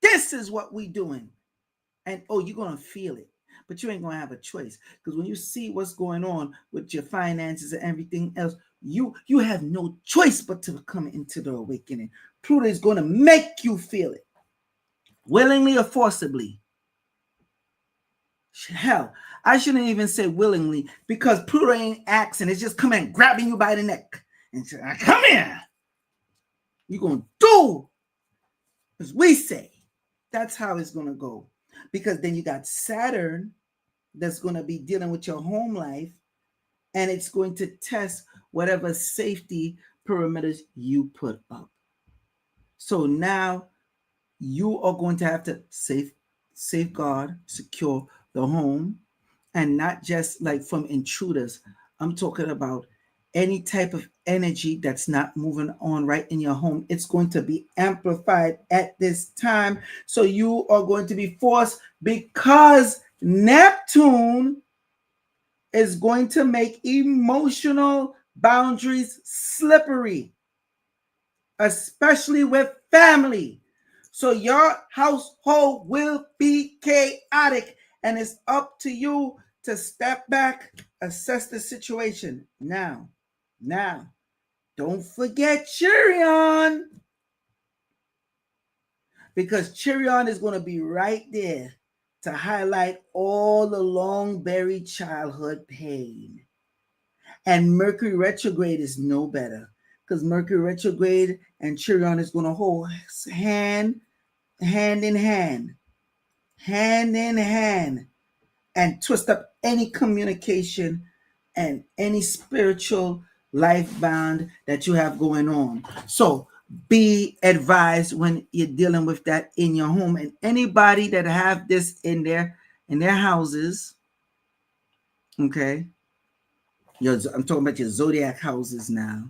This is what we're doing. And you're going to feel it. But you ain't going to have a choice. Because when you see what's going on with your finances and everything else, you have no choice but to come into the awakening. Pluto is going to make you feel it. Willingly or forcibly. Hell, I shouldn't even say willingly, because Pluto ain't asking. It's just coming and grabbing you by the neck. And say, come here. You're going to do as we say. That's how it's going to go. Because then you got Saturn that's going to be dealing with your home life, and it's going to test whatever safety perimeters you put up. So now you are going to have to safeguard, secure the home, and not just like from intruders. I'm talking about any type of energy that's not moving on right in your home. It's going to be amplified at this time. So you are going to be forced, because Neptune is going to make emotional boundaries slippery, especially with family. So your household will be chaotic, and it's up to you to step back, assess the situation. Now, don't forget Chiron, because Chiron is going to be right there to highlight all the long buried childhood pain. And Mercury retrograde is no better, because Mercury retrograde and Chiron is going to hold hand in hand, and twist up any communication and any spiritual life bond that you have going on. So be advised when you're dealing with that in your home. And anybody that have this in their houses, okay, I'm talking about your zodiac houses now.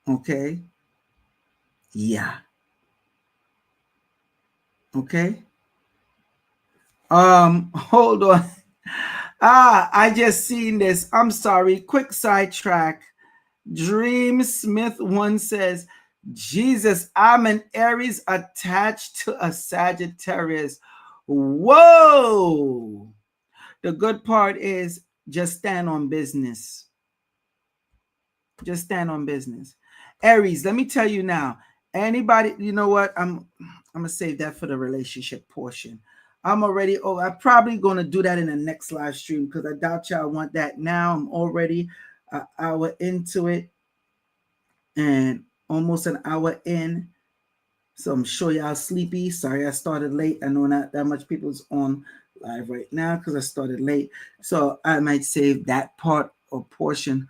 Okay. Yeah. Okay. Hold on. I just seen this. I'm sorry. Quick sidetrack. Dream Smith one says, Jesus, I'm an Aries attached to a Sagittarius. Whoa! The good part is just stand on business. Just stand on business. Aries, let me tell you now. Anybody, you know what? I'm gonna save that for the relationship portion. I'm probably gonna do that in the next live stream because I doubt y'all want that now. I'm already an hour into it and almost an hour in. So I'm sure y'all sleepy. Sorry I started late. I know not that much people's on live right now because I started late. So I might save that part or portion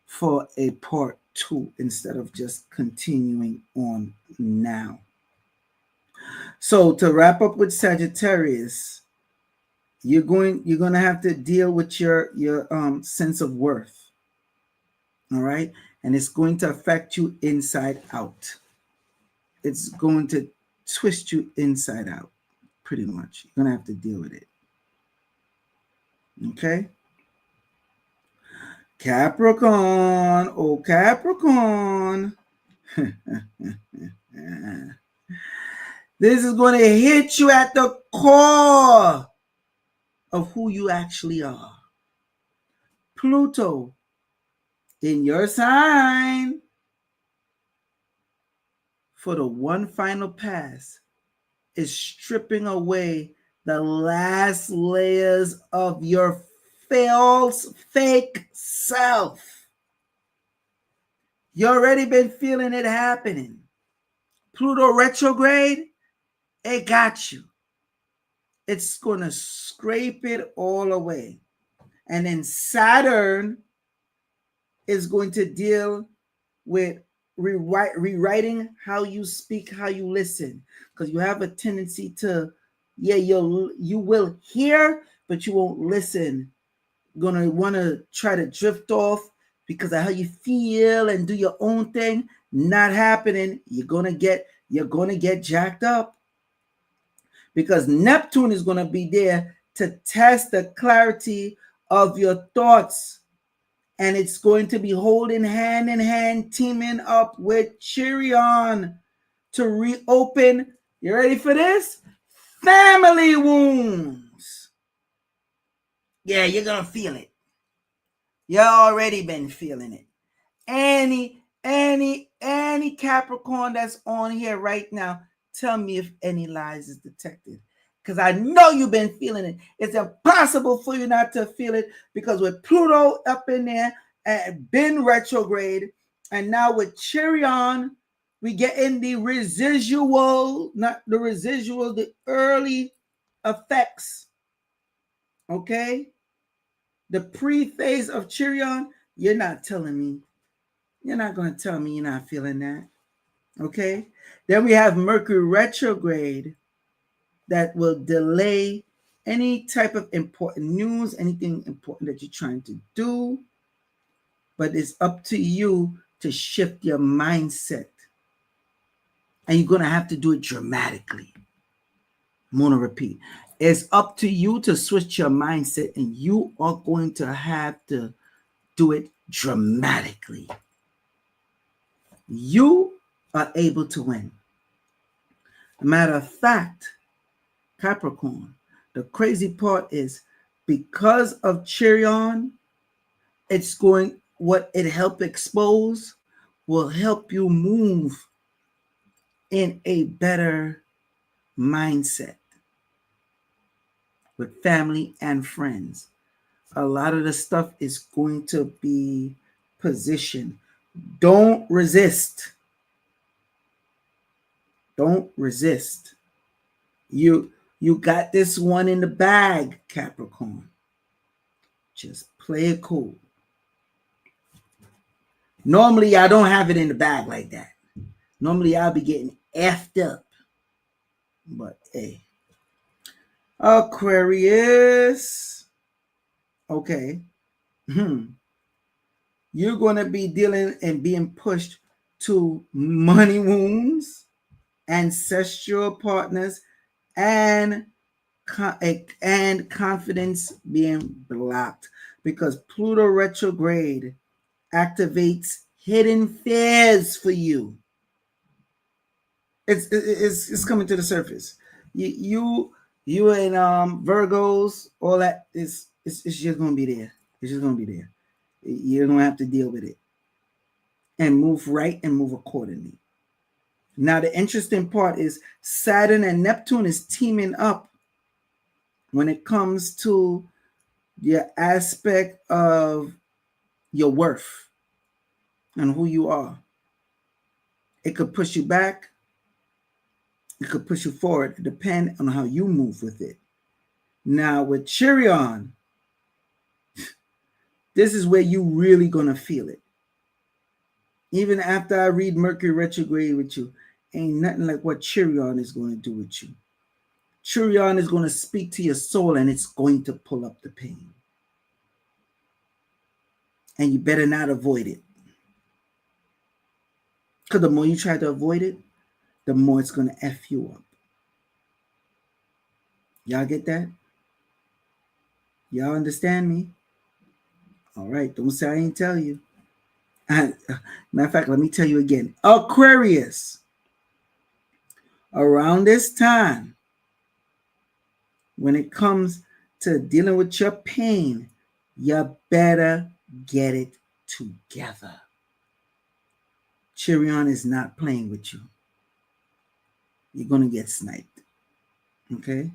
for a part 2 instead of just continuing on now. So to wrap up with Sagittarius, you're going to have to deal with your sense of worth. All right? And it's going to affect you inside out. It's going to twist you inside out, pretty much. You're going to have to deal with it. Okay? Capricorn. Oh, Capricorn. This is going to hit you at the core of who you actually are. Pluto in your sign for the one final pass is stripping away the last layers of your false, fake self. You already been feeling it happening. Pluto retrograde, it got you. It's going to scrape it all away. And then Saturn is going to deal with rewriting how you speak, how you listen. Because you have a tendency to, you will hear, but you won't listen. You're going to want to try to drift off because of how you feel and do your own thing. Not happening. You're going to get jacked up. Because Neptune is going to be there to test the clarity of your thoughts. And it's going to be holding hand in hand, teaming up with Chiron to reopen, you ready for this? Family wounds. Yeah, you're going to feel it. You already been feeling it. Any Capricorn that's on here right now, tell me if any lies is detected. Because I know you've been feeling it. It's impossible for you not to feel it because with Pluto up in there and been retrograde, and now with Chiron, we get in the residual, the early effects. Okay? The pre-phase of Chiron, you're not telling me. You're not going to tell me you're not feeling that. Okay? Then we have Mercury retrograde that will delay any type of important news, anything important that you're trying to do. But it's up to you to shift your mindset. And you're going to have to do it dramatically. I'm going to repeat. It's up to you to switch your mindset, and you are going to have to do it dramatically. You are able to win. Matter of fact, Capricorn, the crazy part is because of Chiron, what it helped expose will help you move in a better mindset with family and friends. A lot of the stuff is going to be positioned. Don't resist. Don't resist. You got this one in the bag, Capricorn. Just play it cool. Normally, I don't have it in the bag like that. Normally, I'll be getting effed up. But hey. Aquarius. Okay. You're going to be dealing and being pushed to money wounds, ancestral partners, and confidence being blocked because Pluto retrograde activates hidden fears for you. It's coming to the surface. You and Virgos, all that is it's just gonna be there. It's just gonna be there. You're gonna have to deal with it and move right and move accordingly. Now the interesting part is Saturn and Neptune is teaming up when it comes to your aspect of your worth and who you are. It could push you back. It could push you forward, depending on how you move with it. Now with Chiron, this is where you really gonna feel it. Even after I read Mercury retrograde with you, ain't nothing like what Chiron is going to do with you. Chiron is going to speak to your soul and it's going to pull up the pain. And you better not avoid it. Because the more you try to avoid it, the more it's going to F you up. Y'all get that? Y'all understand me? All right, don't say I ain't tell you. Matter of fact, let me tell you again. Aquarius, around this time, when it comes to dealing with your pain, you better get it together. Chiron is not playing with you. You're going to get sniped. Okay?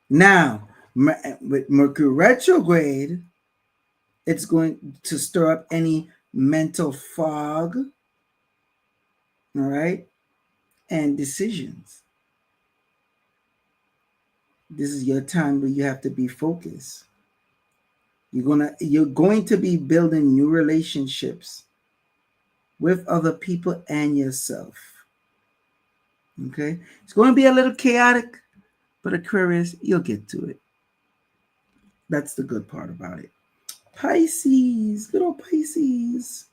Now, with Mercury retrograde, it's going to stir up any mental fog, all right, and decisions. This is your time where you have to be focused. You're going to be building new relationships with other people and yourself. Okay? It's going to be a little chaotic, but Aquarius, you'll get to it. That's the good part about it. Pisces, good old Pisces.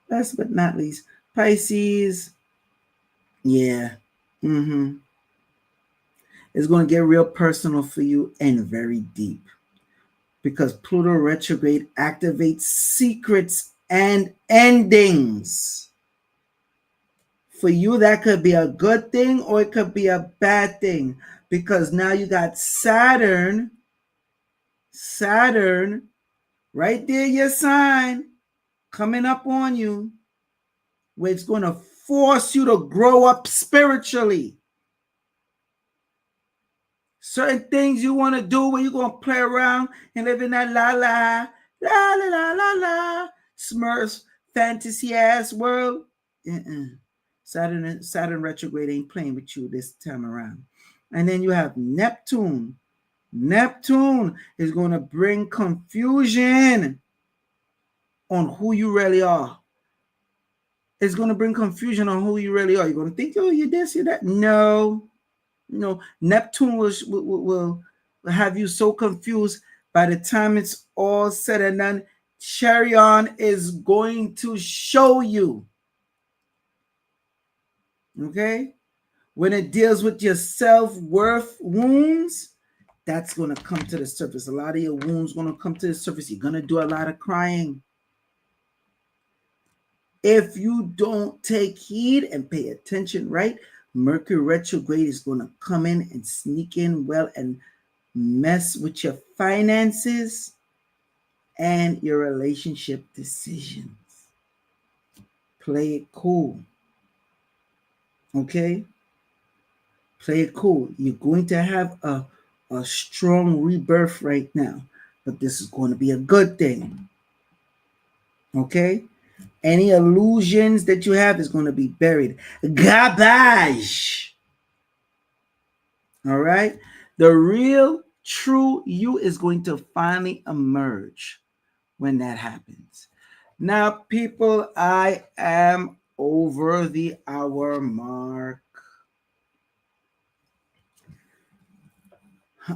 Last but not least, Pisces. Yeah. It's going to get real personal for you and very deep. Because Pluto retrograde activates secrets and endings. For you, that could be a good thing or it could be a bad thing. Because now you got Saturn right there, your sign, coming up on you, where it's going to force you to grow up spiritually. Certain things you want to do where you're going to play around and live in that la Smurfs fantasy ass world. Saturn retrograde ain't playing with you this time around. And then you have Neptune. Neptune is going to bring confusion on who you really are. It's going to bring confusion on who you really are. You're going to think, oh, you're this, you're that. No. Neptune will have you so confused by the time it's all said and done. Chiron is going to show you. Okay? When it deals with your self-worth wounds, that's going to come to the surface. A lot of your wounds going to come to the surface. You're going to do a lot of crying. If you don't take heed and pay attention, right? Mercury retrograde is going to come in and sneak in well and mess with your finances and your relationship decisions. Play it cool. Okay? Play it cool. You're going to have a strong rebirth right now, but this is going to be a good thing. Okay? Any illusions that you have is going to be buried. Garbage. All right? The real, true you is going to finally emerge when that happens. Now, people, I am over the hour mark.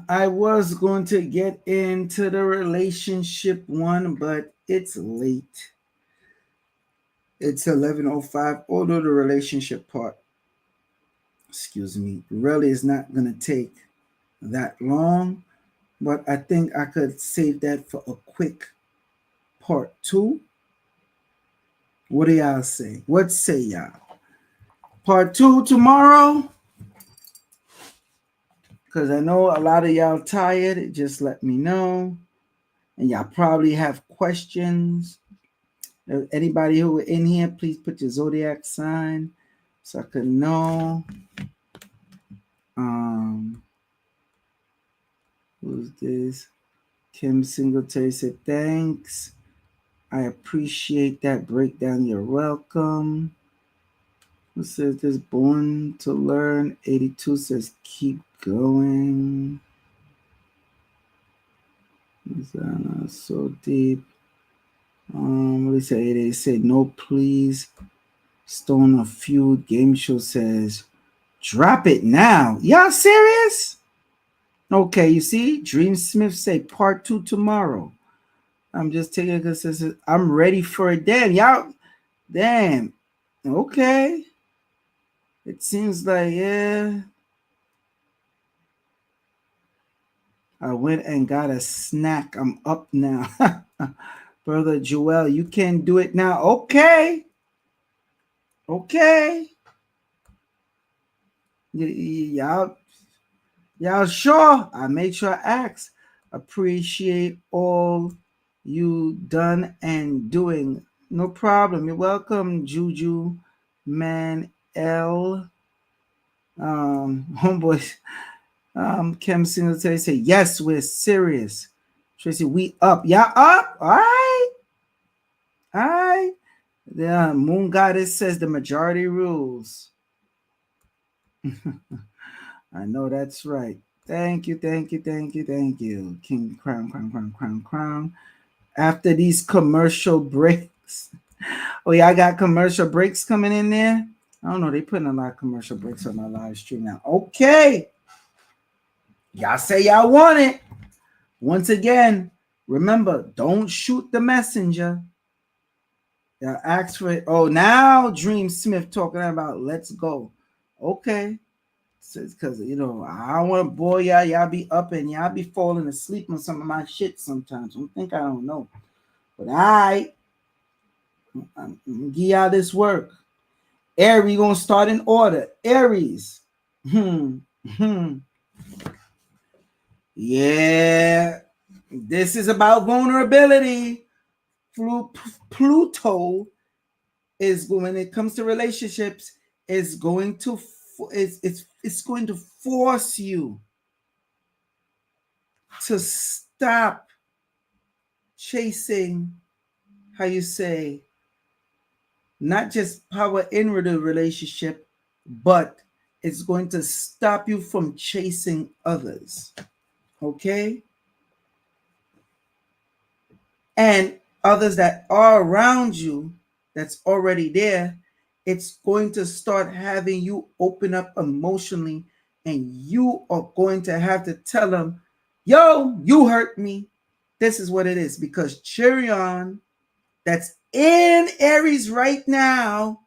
I was going to get into the relationship one, but it's late. It's 11:05, although the relationship part, really is not going to take that long, but I think I could save that for a quick part 2. What do y'all say? What say y'all? Part 2 tomorrow? Because I know a lot of y'all tired. Just let me know. And y'all probably have questions. Anybody who are in here, please put your zodiac sign so I can know. Who's this? Kim Singletary said, thanks. I appreciate that breakdown. You're welcome. Who says this? Born to Learn 82 says, keep going. So deep. What do they say? They say, no, please. Stone of Feud Game Show says, drop it now. Y'all serious? Okay, you see? Dream Smith say part 2 tomorrow. I'm just taking it because I'm ready for it. Damn, y'all. Damn. Okay. It seems like, yeah. I went and got a snack. I'm up now. Brother Joel, you can do it now. Okay. Okay. Y'all sure? I made sure I asked. Appreciate all you done and doing. No problem. You're welcome, Juju Man L. Homeboy. Kim Singletary say, yes, we're serious. Tracy, we up. Y'all up? All right. All right. The Moon Goddess says the majority rules. I know that's right. Thank you, thank you, thank you, thank you. King Crown. After these commercial breaks. Oh, yeah, I got commercial breaks coming in there. I don't know. They putting a lot of commercial breaks on my live stream now. Okay. Y'all say y'all want it. Once again, remember, don't shoot the messenger. Y'all ask for it. Oh, now Dream Smith talking about let's go. Okay. Because, you know, I don't want to bore y'all. Y'all be up and y'all be falling asleep on some of my shit sometimes. Don't think I don't know. But I'm going to give y'all this work. Aries, going to start in order. Aries. Yeah. This is about vulnerability. Pluto is, when it comes to relationships, is going to it's going to force you to stop chasing, how you say, not just power in the relationship, but it's going to stop you from chasing others. Okay? And others that are around you, that's already there, it's going to start having you open up emotionally, and you are going to have to tell them, yo, you hurt me. This is what it is. Because Chiron, that's in Aries right now,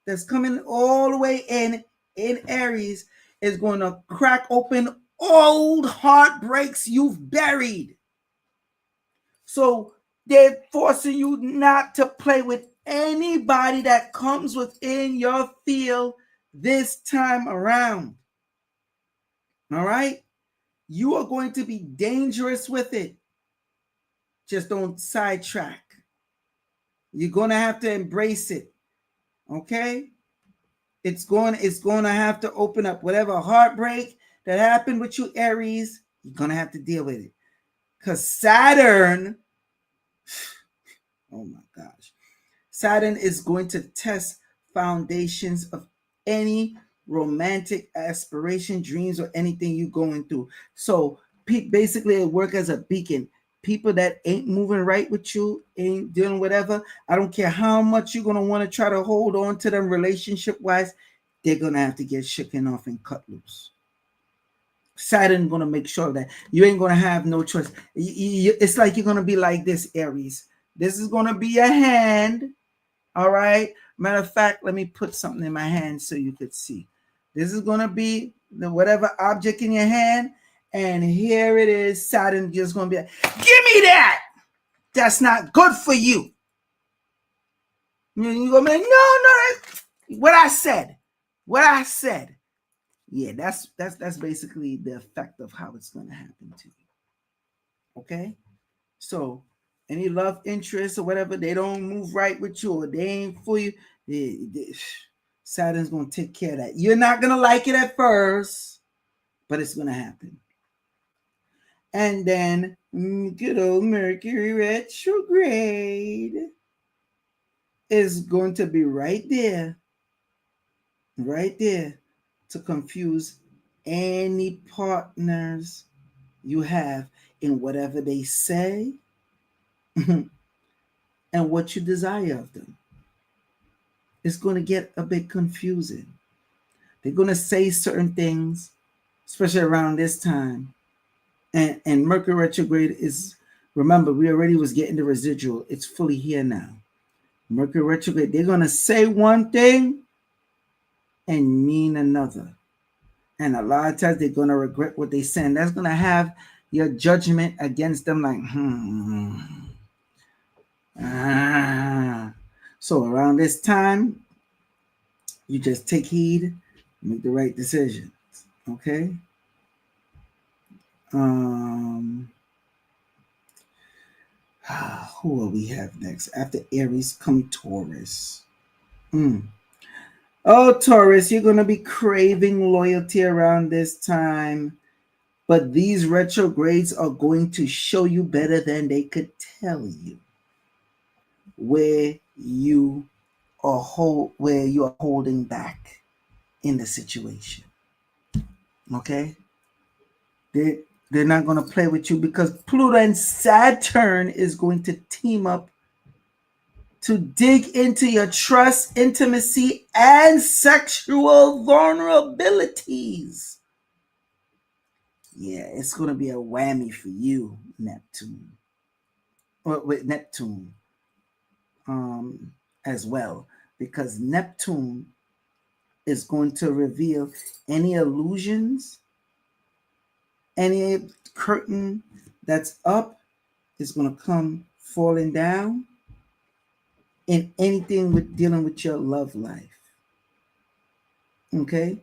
that's coming all the way in Aries, is going to crack open old heartbreaks you've buried. So they're forcing you not to play with anybody that comes within your field this time around. All right? You are going to be dangerous with it. Just don't sidetrack. You're going to have to embrace it. Okay? It's going to have to open up. Whatever heartbreak that happened with you, Aries, you're going to have to deal with it. Because Saturn, oh my gosh, Saturn is going to test foundations of any romantic aspiration, dreams, or anything you're going through. So basically it works as a beacon. People that ain't moving right with you, ain't doing whatever, I don't care how much you're going to want to try to hold on to them relationship-wise, they're going to have to get shaken off and cut loose. Saturn going to make sure that you ain't going to have no choice. It's like you're going to be like this, Aries. This is going to be a hand. All right. Matter of fact, let me put something in my hand so you could see. This is going to be the whatever object in your hand. And here it is. Saturn just going to be like, give me that. That's not good for you. You go, man, no, what I said. Yeah, that's basically the effect of how it's going to happen to you. Okay? So, any love interests or whatever, they don't move right with you or they ain't for you, Saturn's going to take care of that. You're not going to like it at first, but it's going to happen. And then, good old Mercury retrograde is going to be right there to confuse any partners you have in whatever they say and what you desire of them. It's going to get a bit confusing. They're going to say certain things, especially around this time. And Mercury retrograde is, remember, we already was getting the residual. It's fully here now. Mercury retrograde, they're going to say one thing and mean another. And a lot of times they're going to regret what they say. And that's going to have your judgment against them like, So around this time, you just take heed, make the right decisions. Okay? Who will we have next? After Aries come Taurus. Oh, Taurus, you're going to be craving loyalty around this time. But these retrogrades are going to show you better than they could tell you where you are holding back in the situation. Okay? They're not going to play with you because Pluto and Saturn is going to team up to dig into your trust, intimacy, and sexual vulnerabilities. Yeah, it's going to be a whammy for you, Neptune. With Neptune as well, because Neptune is going to reveal any illusions, any curtain that's up is going to come falling down in anything with dealing with your love life. Okay?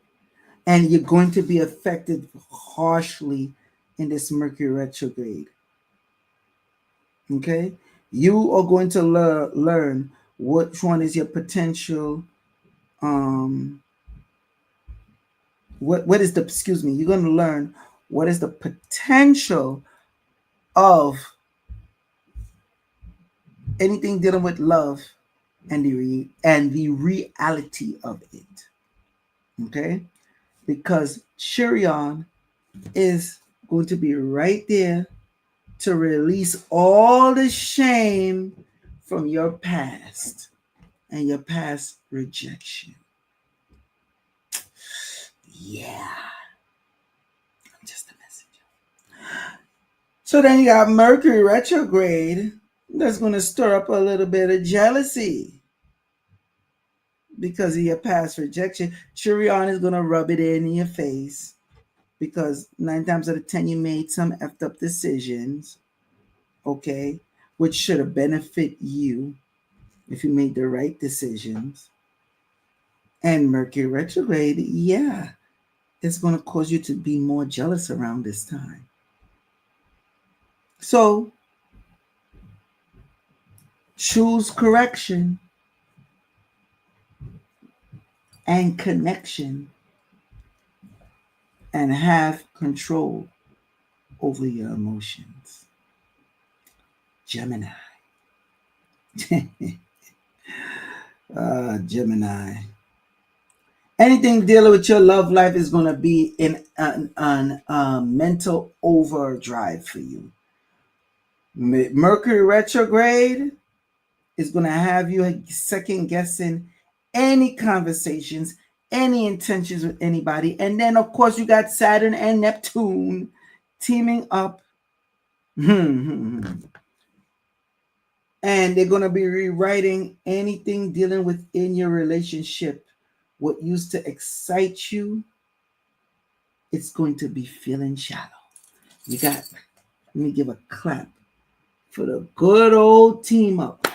And you're going to be affected harshly in this Mercury retrograde. Okay? You are going to learn which one is your potential. What is the, you're going to learn what is the potential of anything dealing with love and the reality of it. Okay? Because Chiron is going to be right there to release all the shame from your past and your past rejection. Yeah. I'm just a messenger. So then you got Mercury retrograde that's going to stir up a little bit of jealousy because of your past rejection. Chiron is going to rub it in your face because 9 times out of 10 you made some effed up decisions, okay, which should have benefited you if you made the right decisions. And Mercury retrograde, yeah, it's going to cause you to be more jealous around this time. So choose correction and connection and have control over your emotions. Gemini. Gemini. Anything dealing with your love life is going to be in a mental overdrive for you. Mercury retrograde is going to have you second guessing any conversations, any intentions with anybody. And then, of course, you got Saturn and Neptune teaming up. And they're going to be rewriting anything dealing within your relationship. What used to excite you, it's going to be feeling shallow. Let me give a clap for the good old team up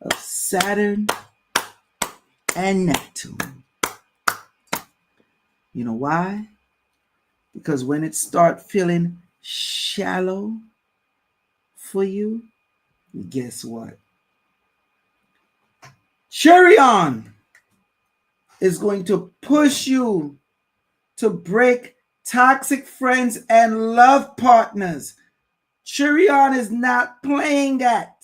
of Saturn and Neptune. You know why? Because when it starts feeling shallow for you, guess what? Chiron is going to push you to break toxic friends and love partners. Chiron is not playing that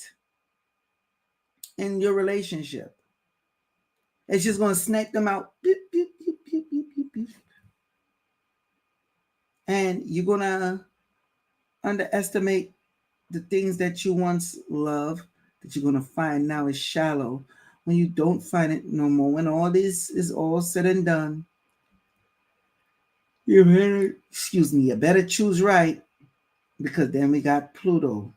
in your relationship. It's just going to snake them out. Beep, beep, beep, beep, beep, beep, beep. And you're going to underestimate the things that you once loved that you're going to find now is shallow when you don't find it no more. When all this is all said and done, you better choose right, because then we got Pluto,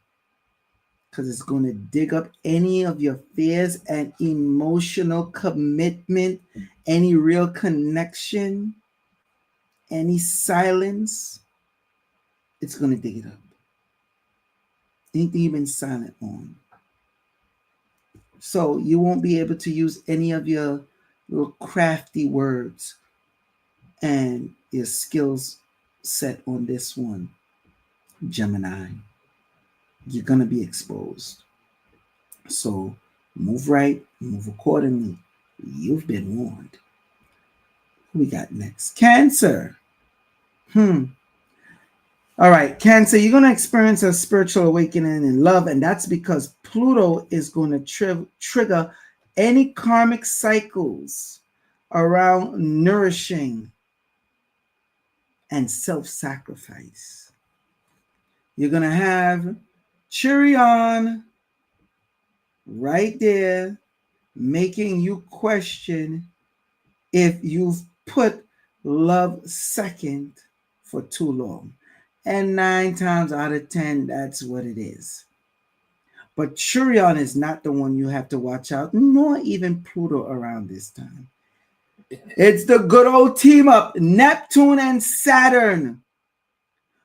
because it's going to dig up any of your fears and emotional commitment, any real connection, any silence. It's going to dig it up. Anything you've been silent on. So you won't be able to use any of your little crafty words and your skills set on this one, Gemini. You're going to be exposed. So move right, move accordingly. You've been warned. Who we got next? Cancer. All right, Cancer, you're going to experience a spiritual awakening in love, and that's because Pluto is going to trigger any karmic cycles around nourishing and self-sacrifice. You're going to have Chiron right there making you question if you've put love second for too long. And 9 times out of 10, that's what it is. But Chiron is not the one you have to watch out, nor even Pluto around this time. It's the good old team up, Neptune and Saturn,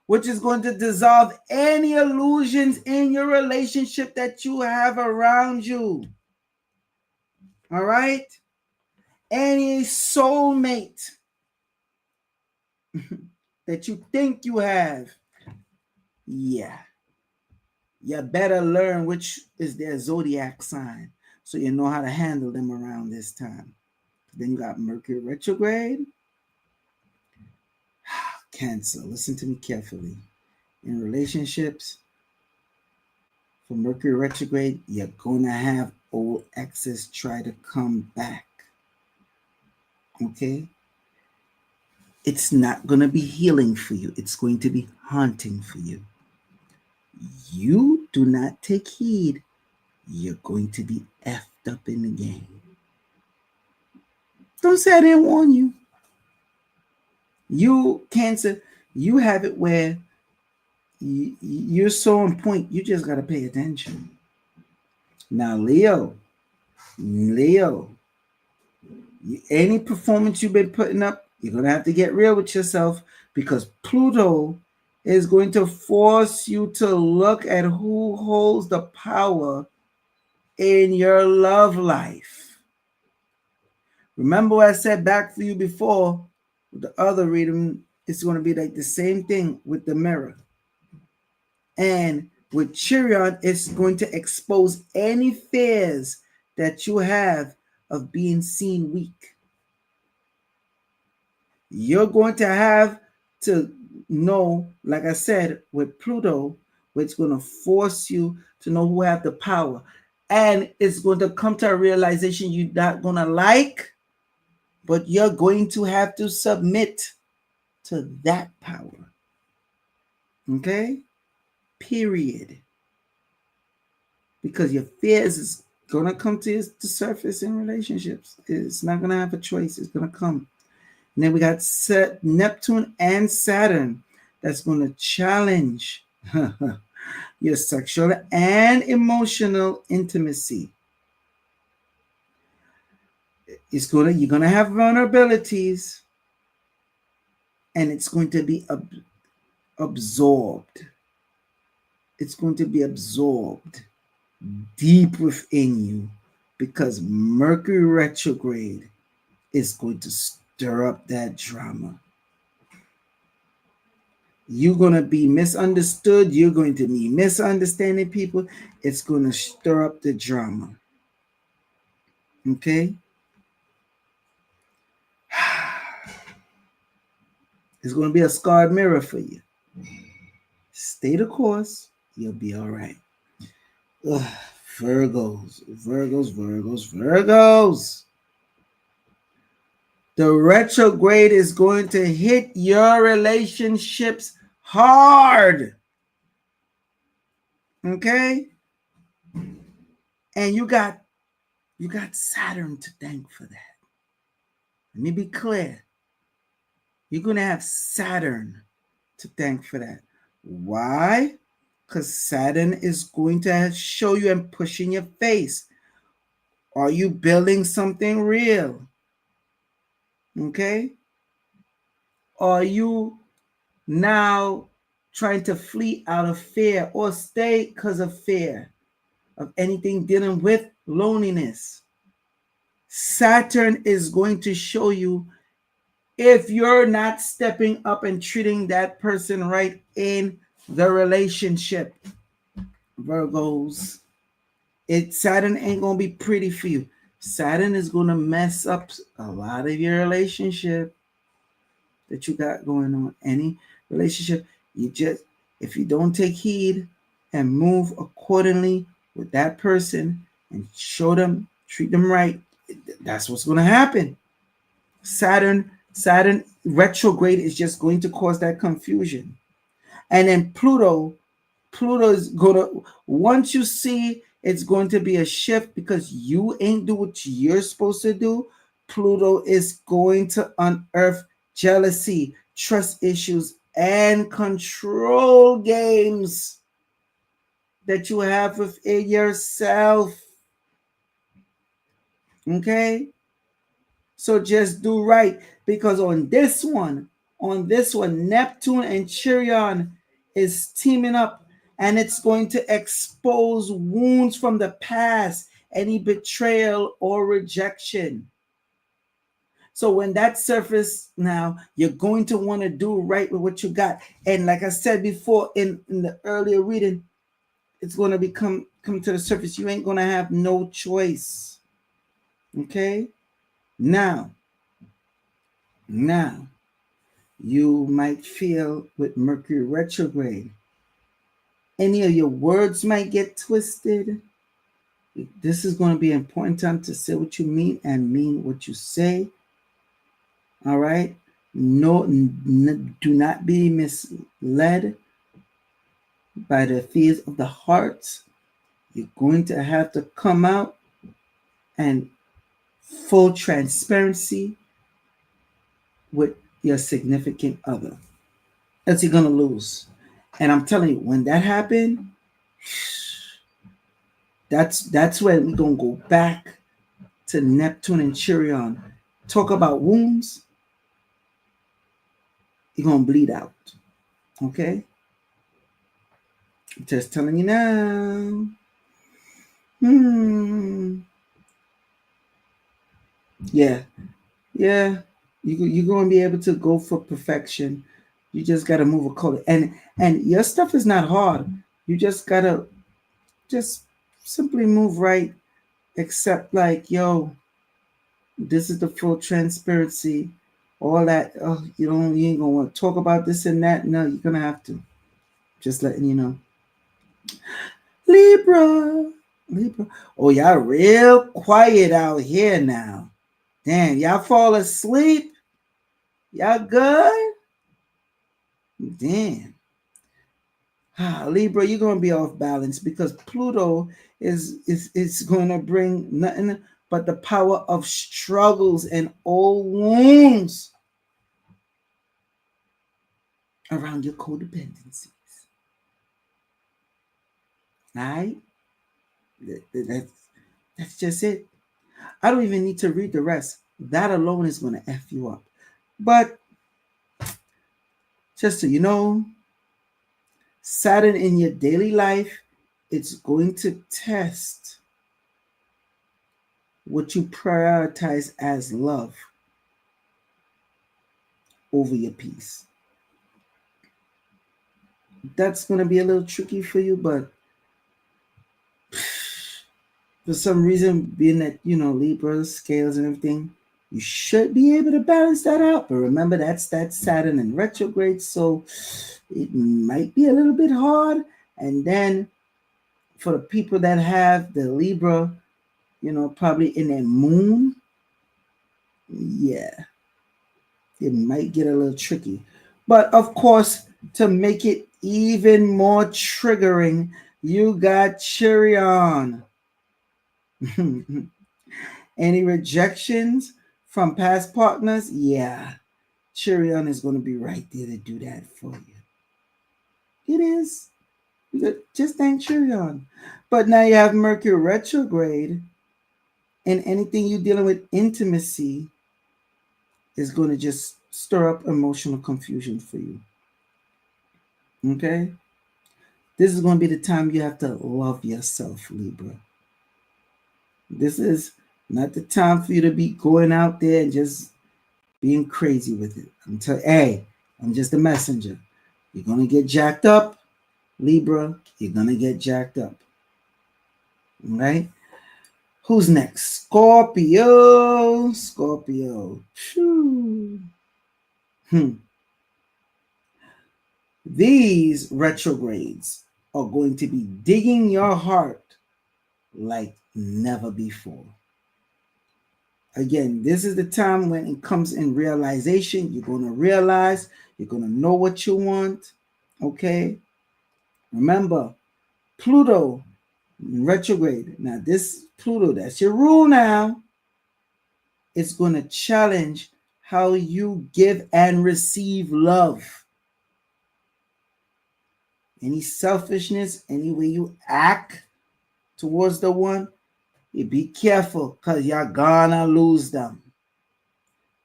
which is going to dissolve any illusions in your relationship that you have around you. All right? Any soulmate that you think you have, yeah, you better learn which is their zodiac sign so you know how to handle them around this time. Then you got Mercury retrograde. Cancer, listen to me carefully. In relationships, for Mercury retrograde, you're going to have old exes try to come back. Okay? It's not going to be healing for you. It's going to be haunting for you. You do not take heed, you're going to be effed up in the game. Don't say I didn't warn you. You, Cancer, you have it where you're so on point, you just got to pay attention. Now, Leo, any performance you've been putting up, you're going to have to get real with yourself, because Pluto is going to force you to look at who holds the power in your love life. Remember what I said back for you before with the other reading, it's going to be like the same thing with the mirror. And with Chiron, it's going to expose any fears that you have of being seen weak. You're going to have to know, like I said, with Pluto, it's going to force you to know who have the power. And it's going to come to a realization you're not going to like, but you're going to have to submit to that power. Okay? Period. Because your fears is going to come to the surface in relationships. It's not going to have a choice. It's going to come. And then we got Neptune and Saturn. That's going to challenge your sexual and emotional intimacy. You're going to have vulnerabilities, and it's going to be absorbed. It's going to be absorbed deep within you because Mercury retrograde is going to stir up that drama. You're going to be misunderstood. You're going to be misunderstanding people. It's going to stir up the drama. Okay? It's going to be a scarred mirror for you. Stay the course. You'll be all right. Ugh, Virgos. The retrograde is going to hit your relationships hard. Okay? And you got Saturn to thank for that. Let me be clear. You're going to have Saturn to thank for that. Why? Because Saturn is going to show you and push in your face. Are you building something real? Okay? Are you now trying to flee out of fear or stay because of fear of anything dealing with loneliness? Saturn is going to show you if you're not stepping up and treating that person right in the relationship. Virgos, Saturn ain't gonna be pretty for you. Saturn is gonna mess up a lot of your relationship that you got going on. Any relationship, if you don't take heed and move accordingly with that person and treat them right, that's what's gonna happen. Saturn retrograde is just going to cause that confusion. And then Pluto is gonna, once you see it's going to be a shift because you ain't do what you're supposed to do, Pluto is going to unearth jealousy, trust issues, and control games that you have within yourself. Okay? So just do right, because on this one, Neptune and Chiron is teaming up, and it's going to expose wounds from the past, any betrayal or rejection. So when that surfaces now, you're going to want to do right with what you got. And like I said before in the earlier reading, it's going to come to the surface. You ain't going to have no choice. Okay? Now, you might feel with Mercury retrograde, any of your words might get twisted. This is going to be an important time to say what you mean and mean what you say. All right? Do not be misled by the fears of the heart. You're going to have to come out and full transparency with your significant other. Else you're going to lose. And I'm telling you, when that happened, that's when we're going to go back to Neptune and Chiron. Talk about wounds. You're going to bleed out. Okay? I'm just telling you now. Yeah. You're going to be able to go for perfection. You just got to move accordingly. And your stuff is not hard. You just got to just simply move right. Except like, yo, this is the full transparency. All that, you ain't going to want to talk about this and that. No, you're going to have to. Just letting you know. Libra. Oh, y'all real quiet out here now. Damn, y'all fall asleep? Y'all good? Damn. Libra, you're going to be off balance because Pluto is going to bring nothing but the power of struggles and old wounds around your codependencies. All right? That's just it. I don't even need to read the rest. That alone is going to F you up. But just so you know, Saturn in your daily life, it's going to test what you prioritize as love over your peace. That's going to be a little tricky for you, but for some reason, being that, Libra, scales and everything, you should be able to balance that out. But remember, that's that Saturn in retrograde, so it might be a little bit hard. And then for the people that have the Libra, probably in their moon, yeah, it might get a little tricky. But of course, to make it even more triggering, you got Chiron. Any rejections from past partners? Yeah, Chiron is going to be right there to do that for you. It is. Just thank Chiron. But now you have Mercury retrograde, and anything you're dealing with intimacy is going to just stir up emotional confusion for you. Okay? This is going to be the time you have to love yourself, Libra. This is not the time for you to be going out there and just being crazy with it. I'm just a messenger. You're going to get jacked up, Libra. You're going to get jacked up. All right? Who's next? Scorpio. Scorpio. These retrogrades are going to be digging your heart like never before. Again, this is the time when it comes in realization. You're going to realize, you're going to know what you want. Okay? Remember, Pluto retrograde. Now, this Pluto, that's your rule now. It's going to challenge how you give and receive love. Any selfishness, any way you act towards the one, you be careful because you're gonna lose them.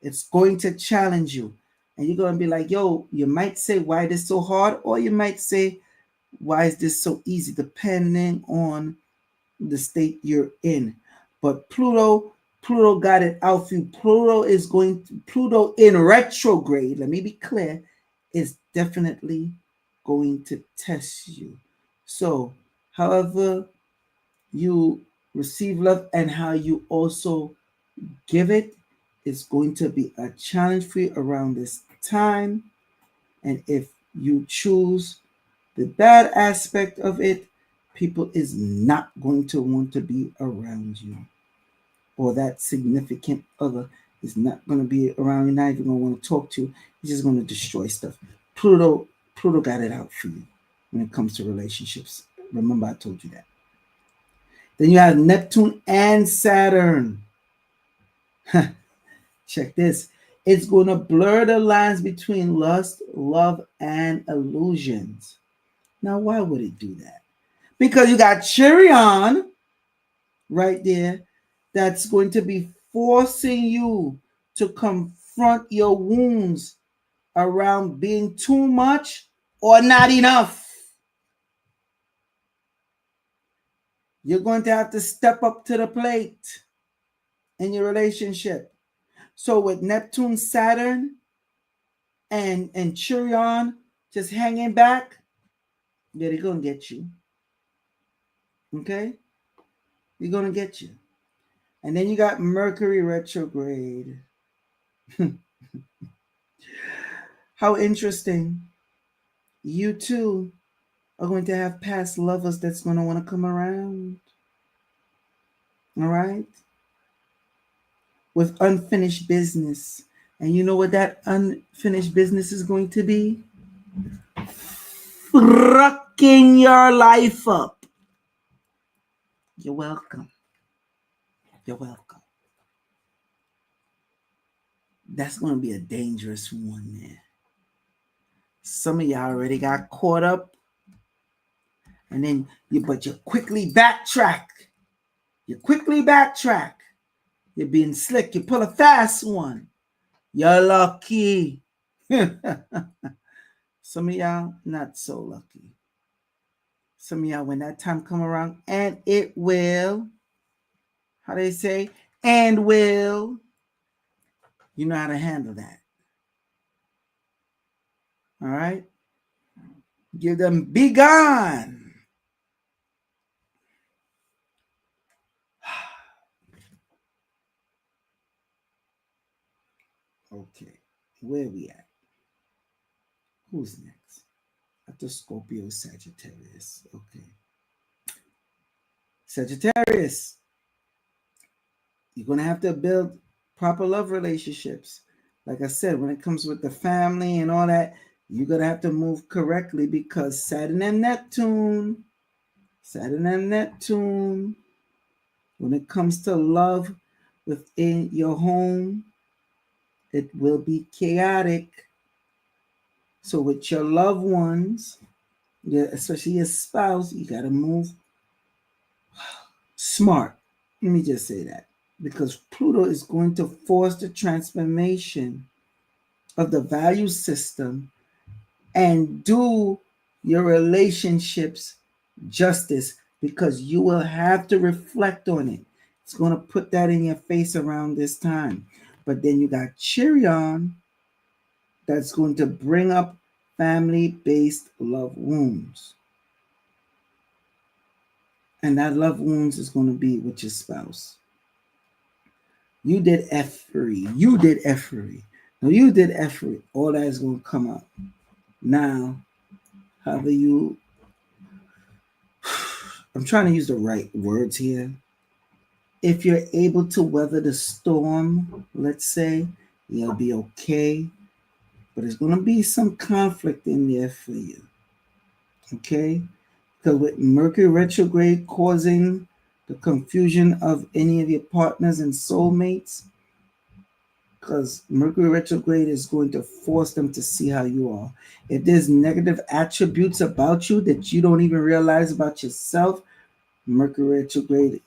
It's going to challenge you. And you're going to be like, yo, you might say, why this so hard? Or you might say, why is this so easy? Depending on the state you're in. But Pluto got it out for you. Pluto in retrograde, let me be clear, is definitely going to test you. So, however you receive love and how you also give it is going to be a challenge for you around this time. And if you choose the bad aspect of it, people is not going to want to be around you. Or that significant other is not going to be around you, not even going to want to talk to you. He's just going to destroy stuff. Pluto got it out for you when it comes to relationships. Remember, I told you that. Then you have Neptune and Saturn. Check this. It's going to blur the lines between lust, love, and illusions. Now, why would it do that? Because you got Chiron right there that's going to be forcing you to confront your wounds around being too much or not enough. You're going to have to step up to the plate in your relationship. So with Neptune, Saturn, and Chiron just hanging back, yeah, they're going to get you. Okay? They're going to get you. And then you got Mercury retrograde. How interesting. You too are going to have past lovers that's going to want to come around. All right? With unfinished business. And you know what that unfinished business is going to be? Fucking your life up. You're welcome. You're welcome. That's going to be a dangerous one, man. Some of y'all already got caught up. And then you quickly backtrack. You quickly backtrack. You're being slick. You pull a fast one. You're lucky. Some of y'all not so lucky. Some of y'all, when that time come around, and it will, how they say, And will you know how to handle that? All right? Give them be gone. Okay, where we at? Who's next? After Scorpio, Sagittarius. Okay. Sagittarius, you're going to have to build proper love relationships. Like I said, when it comes with the family and all that, you're going to have to move correctly because Saturn and Neptune, when it comes to love within your home, it will be chaotic. So with your loved ones, especially your spouse, you got to move smart. Let me just say that. Because Pluto is going to force the transformation of the value system and do your relationships justice because you will have to reflect on it. It's going to put that in your face around this time. But then you got Chiron that's going to bring up family-based love wounds. And that love wounds is going to be with your spouse. You did effery. You did effery. No, you did effery. All that is going to come up. Now, how do you... I'm trying to use the right words here. If you're able to weather the storm, let's say, you'll be okay. But there's going to be some conflict in there for you. Okay? Because with Mercury retrograde causing the confusion of any of your partners and soulmates, because Mercury retrograde is going to force them to see how you are. If there's negative attributes about you that you don't even realize about yourself, Mercury retrograde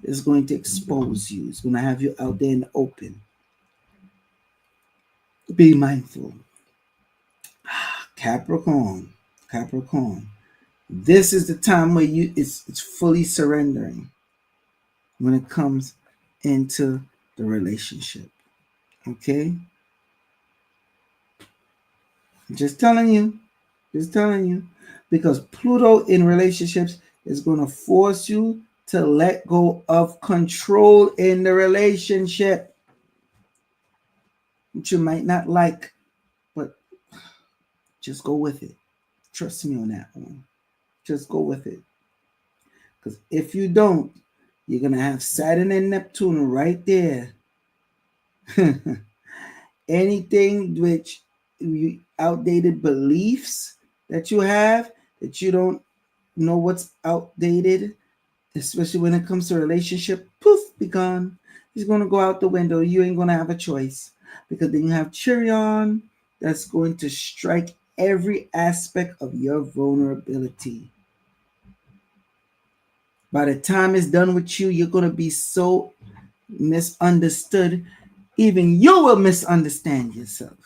is going to expose you. It's going to have you out there in the open. Be mindful. Capricorn. This is the time where it's fully surrendering when it comes into the relationship. Okay? Just telling you. Because Pluto in relationships is going to force you to let go of control in the relationship, which you might not like, but just go with it. Trust me on that one. Just go with it. Because if you don't, you're going to have Saturn and Neptune right there. Anything which outdated beliefs that you have, that you don't know what's outdated, especially when it comes to relationship, poof, be gone. It's going to go out the window. You ain't going to have a choice. Because then you have Chiron that's going to strike every aspect of your vulnerability. By the time it's done with you, you're going to be so misunderstood. Even you will misunderstand yourself.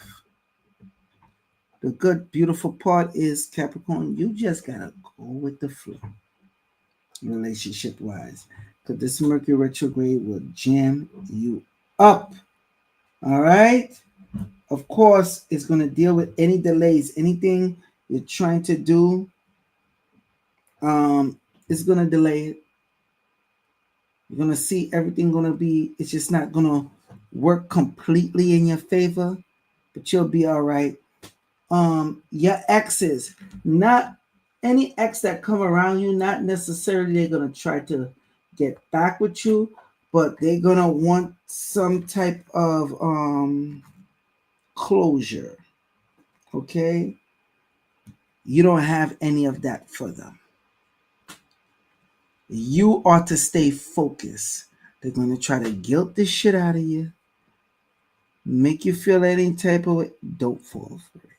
The good, beautiful part is, Capricorn, you just got to go with the flow, relationship-wise. Because this Mercury retrograde will jam you up. All right? Of course, it's going to deal with any delays. Anything you're trying to do, it's going to delay it. You're going to see everything going to be, it's just not going to work completely in your favor, but you'll be all right. Your exes, not any ex that come around you, not necessarily they're going to try to get back with you, but they're going to want some type of closure. Okay? You don't have any of that for them. You ought to stay focused. They're going to try to guilt this shit out of you, make you feel any type of way. Don't fall for it.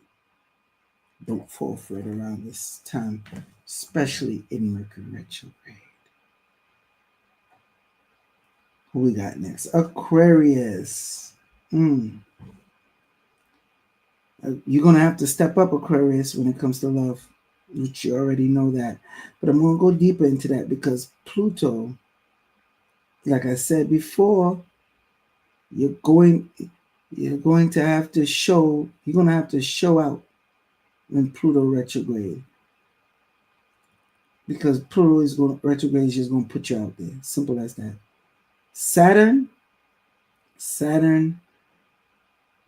Don't fall for it around this time, especially in Mercury retrograde. Who we got next? Aquarius. You're going to have to step up, Aquarius, when it comes to love, which you already know that. But I'm going to go deeper into that because Pluto, like I said before, You're going to have to show out when Pluto retrograde. Because Pluto is going retrograde is just going to put you out there. Simple as that. Saturn,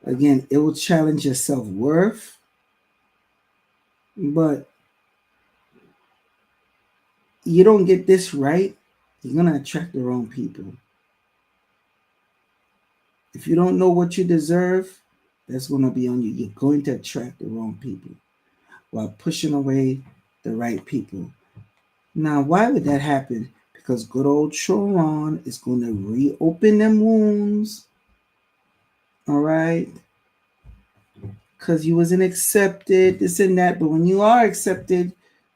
again, it will challenge your self-worth, but you don't get this right, you're going to attract the wrong people. If you don't know what you deserve, that's going to be on you. You're going to attract the wrong people while pushing away the right people. Now, why would that happen? Because good old Chiron is going to reopen them wounds. All right? Because you wasn't accepted, this and that. But when you are accepted,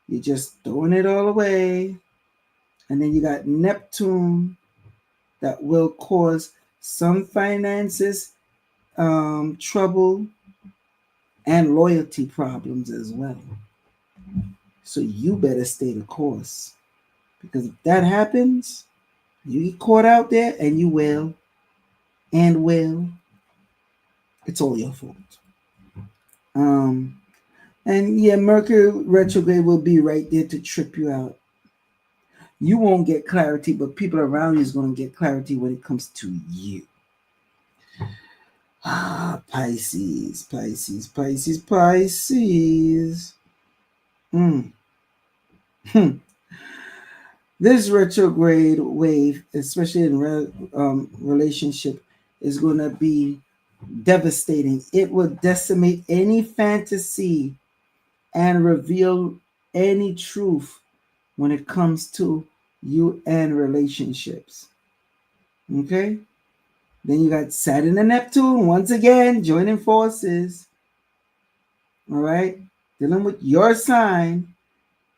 you're just throwing it all away. And then you got Neptune that will cause some finances, trouble, and loyalty problems as well. So you better stay the course. Because if that happens, you get caught out there and you will. It's all your fault. And yeah, Mercury retrograde will be right there to trip you out. You won't get clarity, but people around you is going to get clarity when it comes to you. Pisces. This retrograde wave, especially in relationship, is going to be devastating. It will decimate any fantasy and reveal any truth when it comes to you and relationships. Okay? Then you got Saturn and Neptune once again joining forces. All right? Dealing with your sign.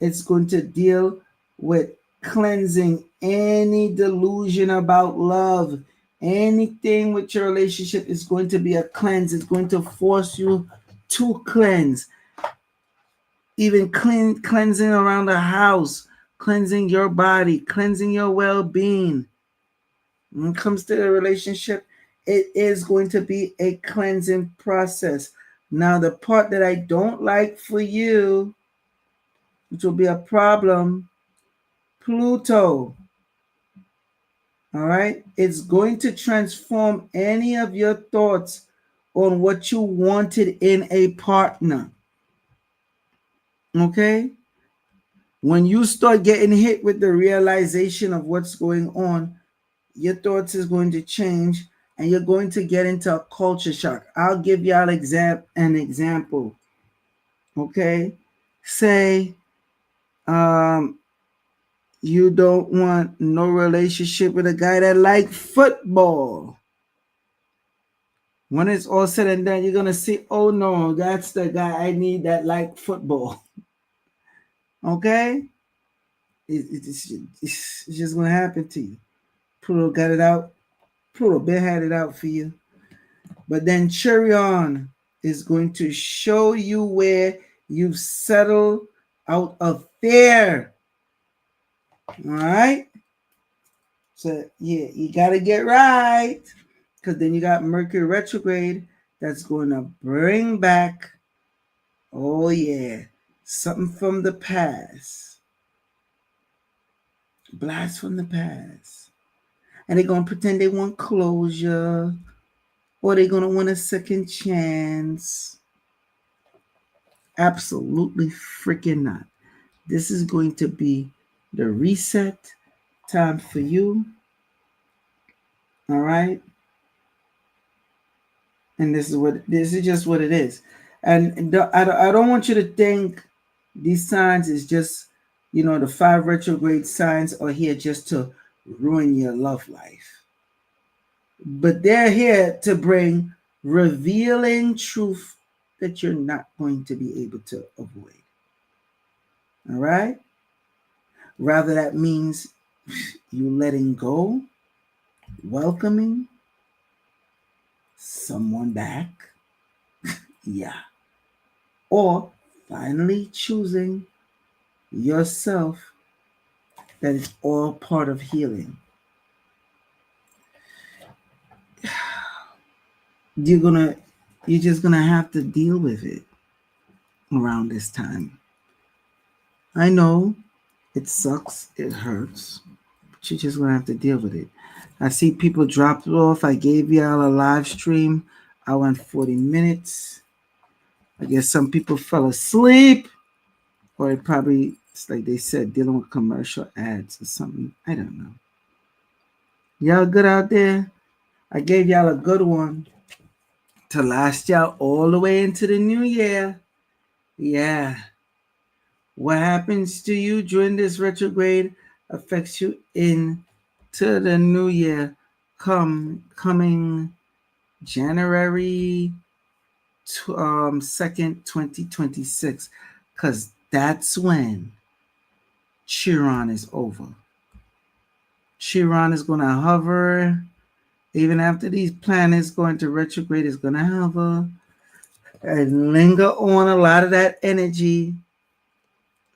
It's going to deal with cleansing any delusion about love. Anything with your relationship is going to be a cleanse. It's going to force you to cleanse. Even cleansing around the house, cleansing your body, cleansing your well-being. When it comes to the relationship, it is going to be a cleansing process. Now, the part that I don't like for you, which will be a problem, Pluto. All right? It's going to transform any of your thoughts on what you wanted in a partner. Okay? When you start getting hit with the realization of what's going on, your thoughts is going to change and you're going to get into a culture shock. I'll give y'all an example. Okay? Say, you don't want no relationship with a guy that like football. When it's all said and done, you're going to see, oh no, that's the guy I need that like football. Okay? It's just going to happen to you. Pluto got it out. Pluto been had it out for you. But then Chiron is going to show you where you've settled out of fear. All right? So, yeah, you got to get right. Because then you got Mercury retrograde that's going to bring back, oh yeah, something from the past. Blast from the past. And they're going to pretend they want closure. Or they're going to want a second chance. Absolutely freaking not. This is going to be the reset time for you. All right? And this is just what it is. And I don't want you to think these signs is just, the 5 retrograde signs are here just to ruin your love life. But they're here to bring revealing truth that you're not going to be able to avoid. All right? Rather, that means you letting go, welcoming someone back. Yeah. Or finally choosing yourself. That is all part of healing. you're just gonna have to deal with it around this time. I know it sucks, it hurts, but you're just gonna have to deal with it. I see people dropped off. I gave y'all a live stream. I went 40 minutes. I guess some people fell asleep, or it probably, it's like they said, dealing with commercial ads or something. I don't know. Y'all good out there? I gave y'all a good one to last y'all all the way into the new year. Yeah. What happens to you during this retrograde affects you into the new year coming January 2nd, 2026, because that's when Chiron is over. Chiron is going to hover. Even after these planets go into retrograde, is going to hover and linger on a lot of that energy,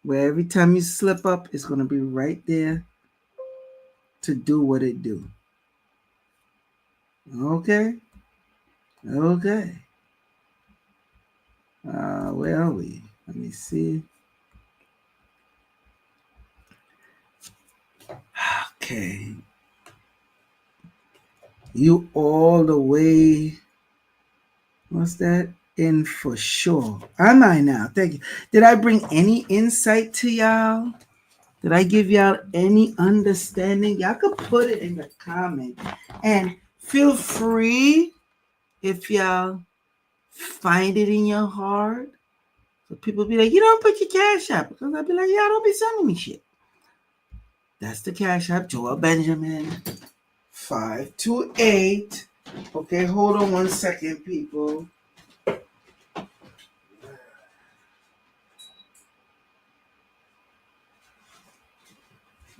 where every time you slip up, it's going to be right there to do what it do. Okay. Okay. Where are we? Let me see. Okay. You all the way. What's that? In for sure. Am I now? Thank you. Did I bring any insight to y'all? Did I give y'all any understanding? Y'all could put it in the comment. And feel free, if y'all find it in your heart. So people be like, you don't put your cash app. Because I'll be like, y'all don't be sending me shit. That's the cash app, Joel Benjamin 528. Okay, hold on 1 second, people.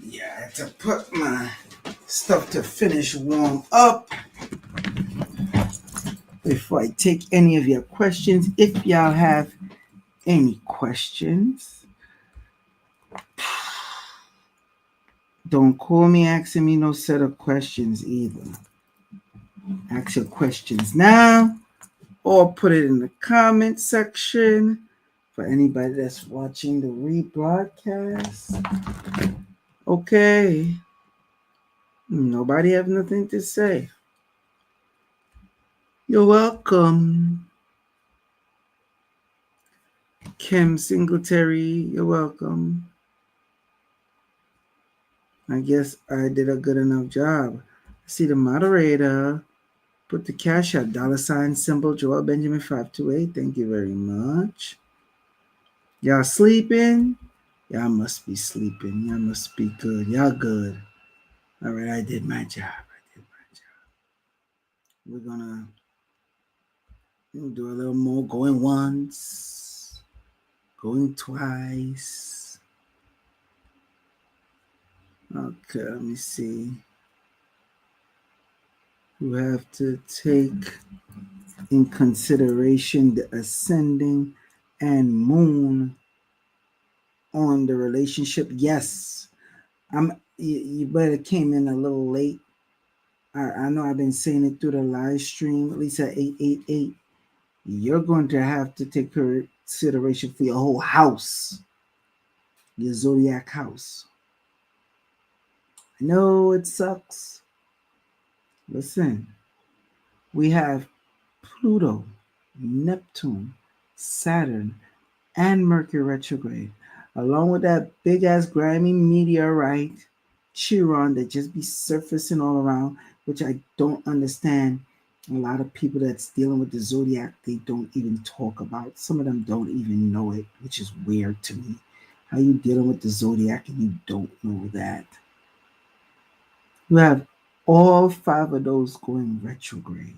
Yeah, I had to put my stuff to finish warm up before I take any of your questions. If y'all have any questions, don't call me asking me no set of questions either. Ask your questions now or put it in the comment section for anybody that's watching the rebroadcast. Okay. Nobody have nothing to say. You're welcome. Kim Singletary, you're welcome. I guess I did a good enough job. See the moderator. Put the cash at $ symbol Joel Benjamin 528. Thank you very much. Y'all sleeping? Y'all must be sleeping. Y'all must be good. Y'all good. All right, I did my job. We're gonna do a little more going once, going twice. Okay, let me see. You have to take in consideration the ascending and moon on the relationship. Yes, you better came in a little late. I know I've been saying it through the live stream, at least at 888. You're going to have to take consideration for your whole house, your zodiac house. I know it sucks. Listen, we have Pluto, Neptune, Saturn, and Mercury retrograde, along with that big ass grimy meteorite, Chiron, that just be surfacing all around, which I don't understand. A lot of people that's dealing with the zodiac, they don't even talk about. Some of them don't even know it, which is weird to me. How you dealing with the zodiac and you don't know that? You have all 5 of those going retrograde.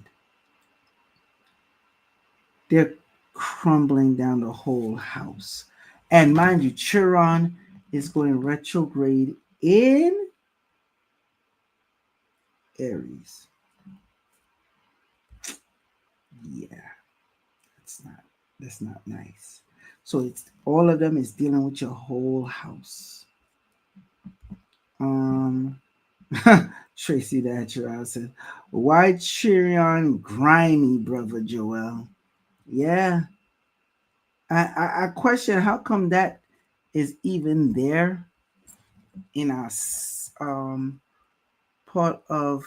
They're crumbling down the whole house. And mind you, Chiron is going retrograde in Aries. Yeah, that's not nice. So it's all of them is dealing with your whole house. Tracy Natural said, why Chiron grimy, brother Joel? Yeah. I question how come that is even there in our part of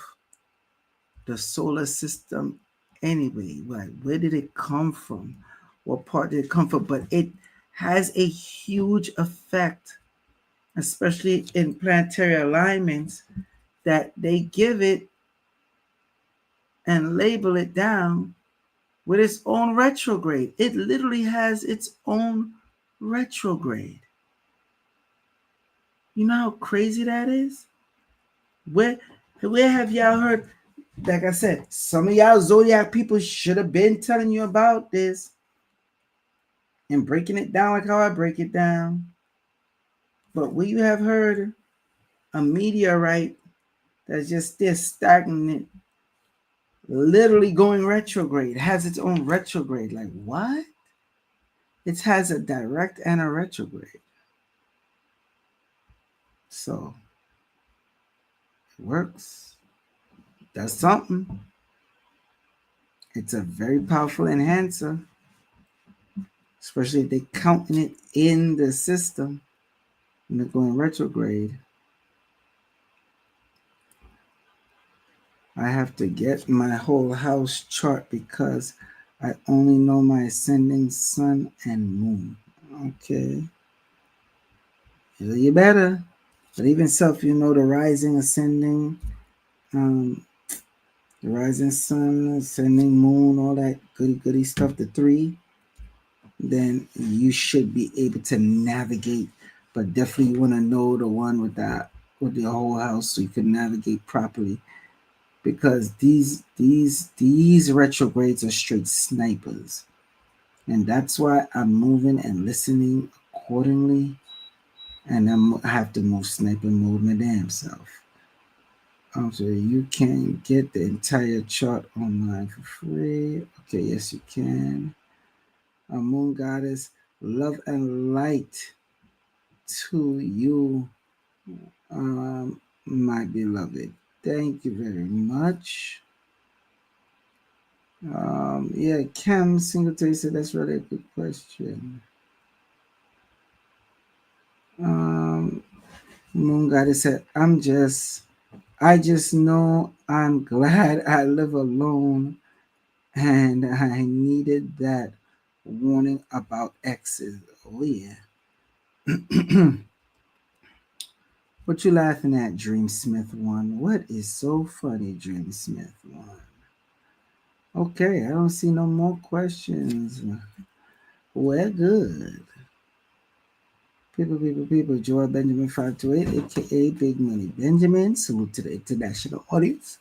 the solar system anyway. Like, where did it come from? What part did it come from? But it has a huge effect, especially in planetary alignments, that they give it and label it down with its own retrograde. It literally has its own retrograde. You know how crazy that is? Where where have y'all heard? Like I said, some of y'all zodiac people should have been telling you about this and breaking it down like how I break it down. But will you have heard a meteorite that's just there stagnant, literally going retrograde, has its own retrograde? Like what? It has a direct and a retrograde. So it works. That's something. It's a very powerful enhancer, especially if they're counting it in the system and they're going retrograde. I have to get my whole house chart because I only know my ascending sun and moon. Okay. You better. But even so, if you know the rising, ascending, um, the rising sun, ascending moon, all that goody goody stuff, the three, then you should be able to navigate. But definitely you want to know the one with the whole house so you can navigate properly. Because these retrogrades are straight snipers. And that's why I'm moving and listening accordingly. And I have to move sniper mode my damn self. So you can get the entire chart online for free. Okay, yes you can. Moon goddess, love and light to you, my beloved. Thank you very much. Yeah, Cam Singletary said that's really a good question. Moon goddess said, I just know I'm glad I live alone and I needed that warning about exes. Oh yeah. What you laughing at, Dreamsmith One? What is so funny, Dreamsmith One? Okay, I don't see no more questions. We're good. People. Joy Benjamin 528, aka Big Money Benjamin. Salute to the international audience.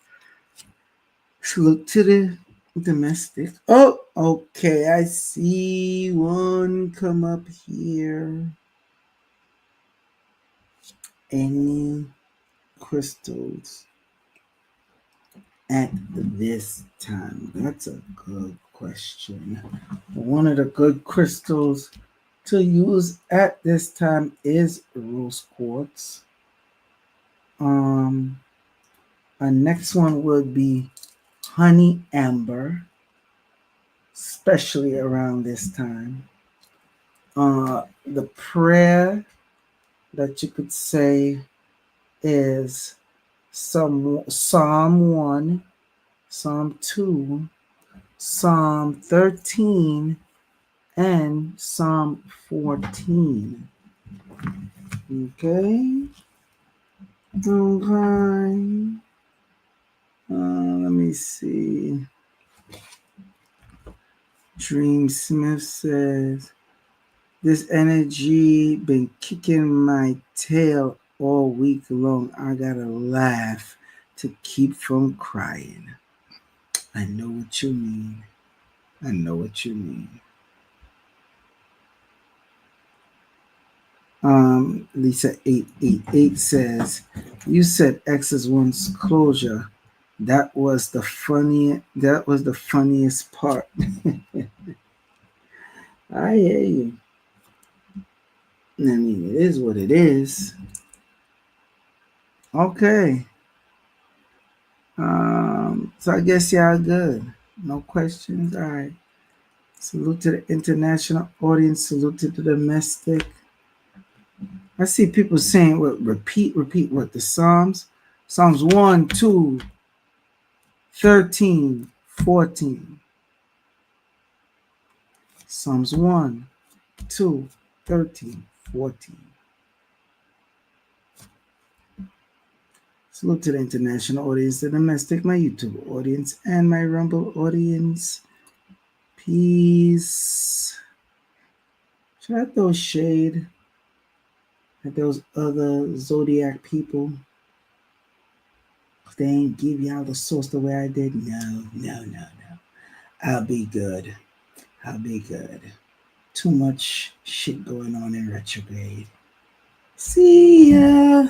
Salute to the domestic. Oh, okay. I see one come up here. Any crystals at this time? That's a good question. One of the good crystals to use at this time is rose quartz. Our next one would be honey amber, especially around this time. The prayer that you could say is Psalm 1, Psalm 2, Psalm 13, and Psalm 14. Okay. Okay. Let me see. Dreamsmith says, this energy been kicking my tail all week long. I gotta laugh to keep from crying. I know what you mean. I know what you mean. Lisa 888 says, you said X's wants closure. That was the funniest part. I hear you. I mean, it is what it is. Okay. So I guess y'all good. No questions. All right. Salute to the international audience. Salute to the domestic. I see people saying what repeat what the Psalms. Psalms 1, 2, 13, 14. Psalms 1, 2, 13, 14. Salute to the international audience, the domestic, my YouTube audience, and my Rumble audience. Peace. Should I throw shade at those other Zodiac people? They ain't give y'all the source the way I did. No. I'll be good. I'll be good. Too much shit going on in retrograde. See ya.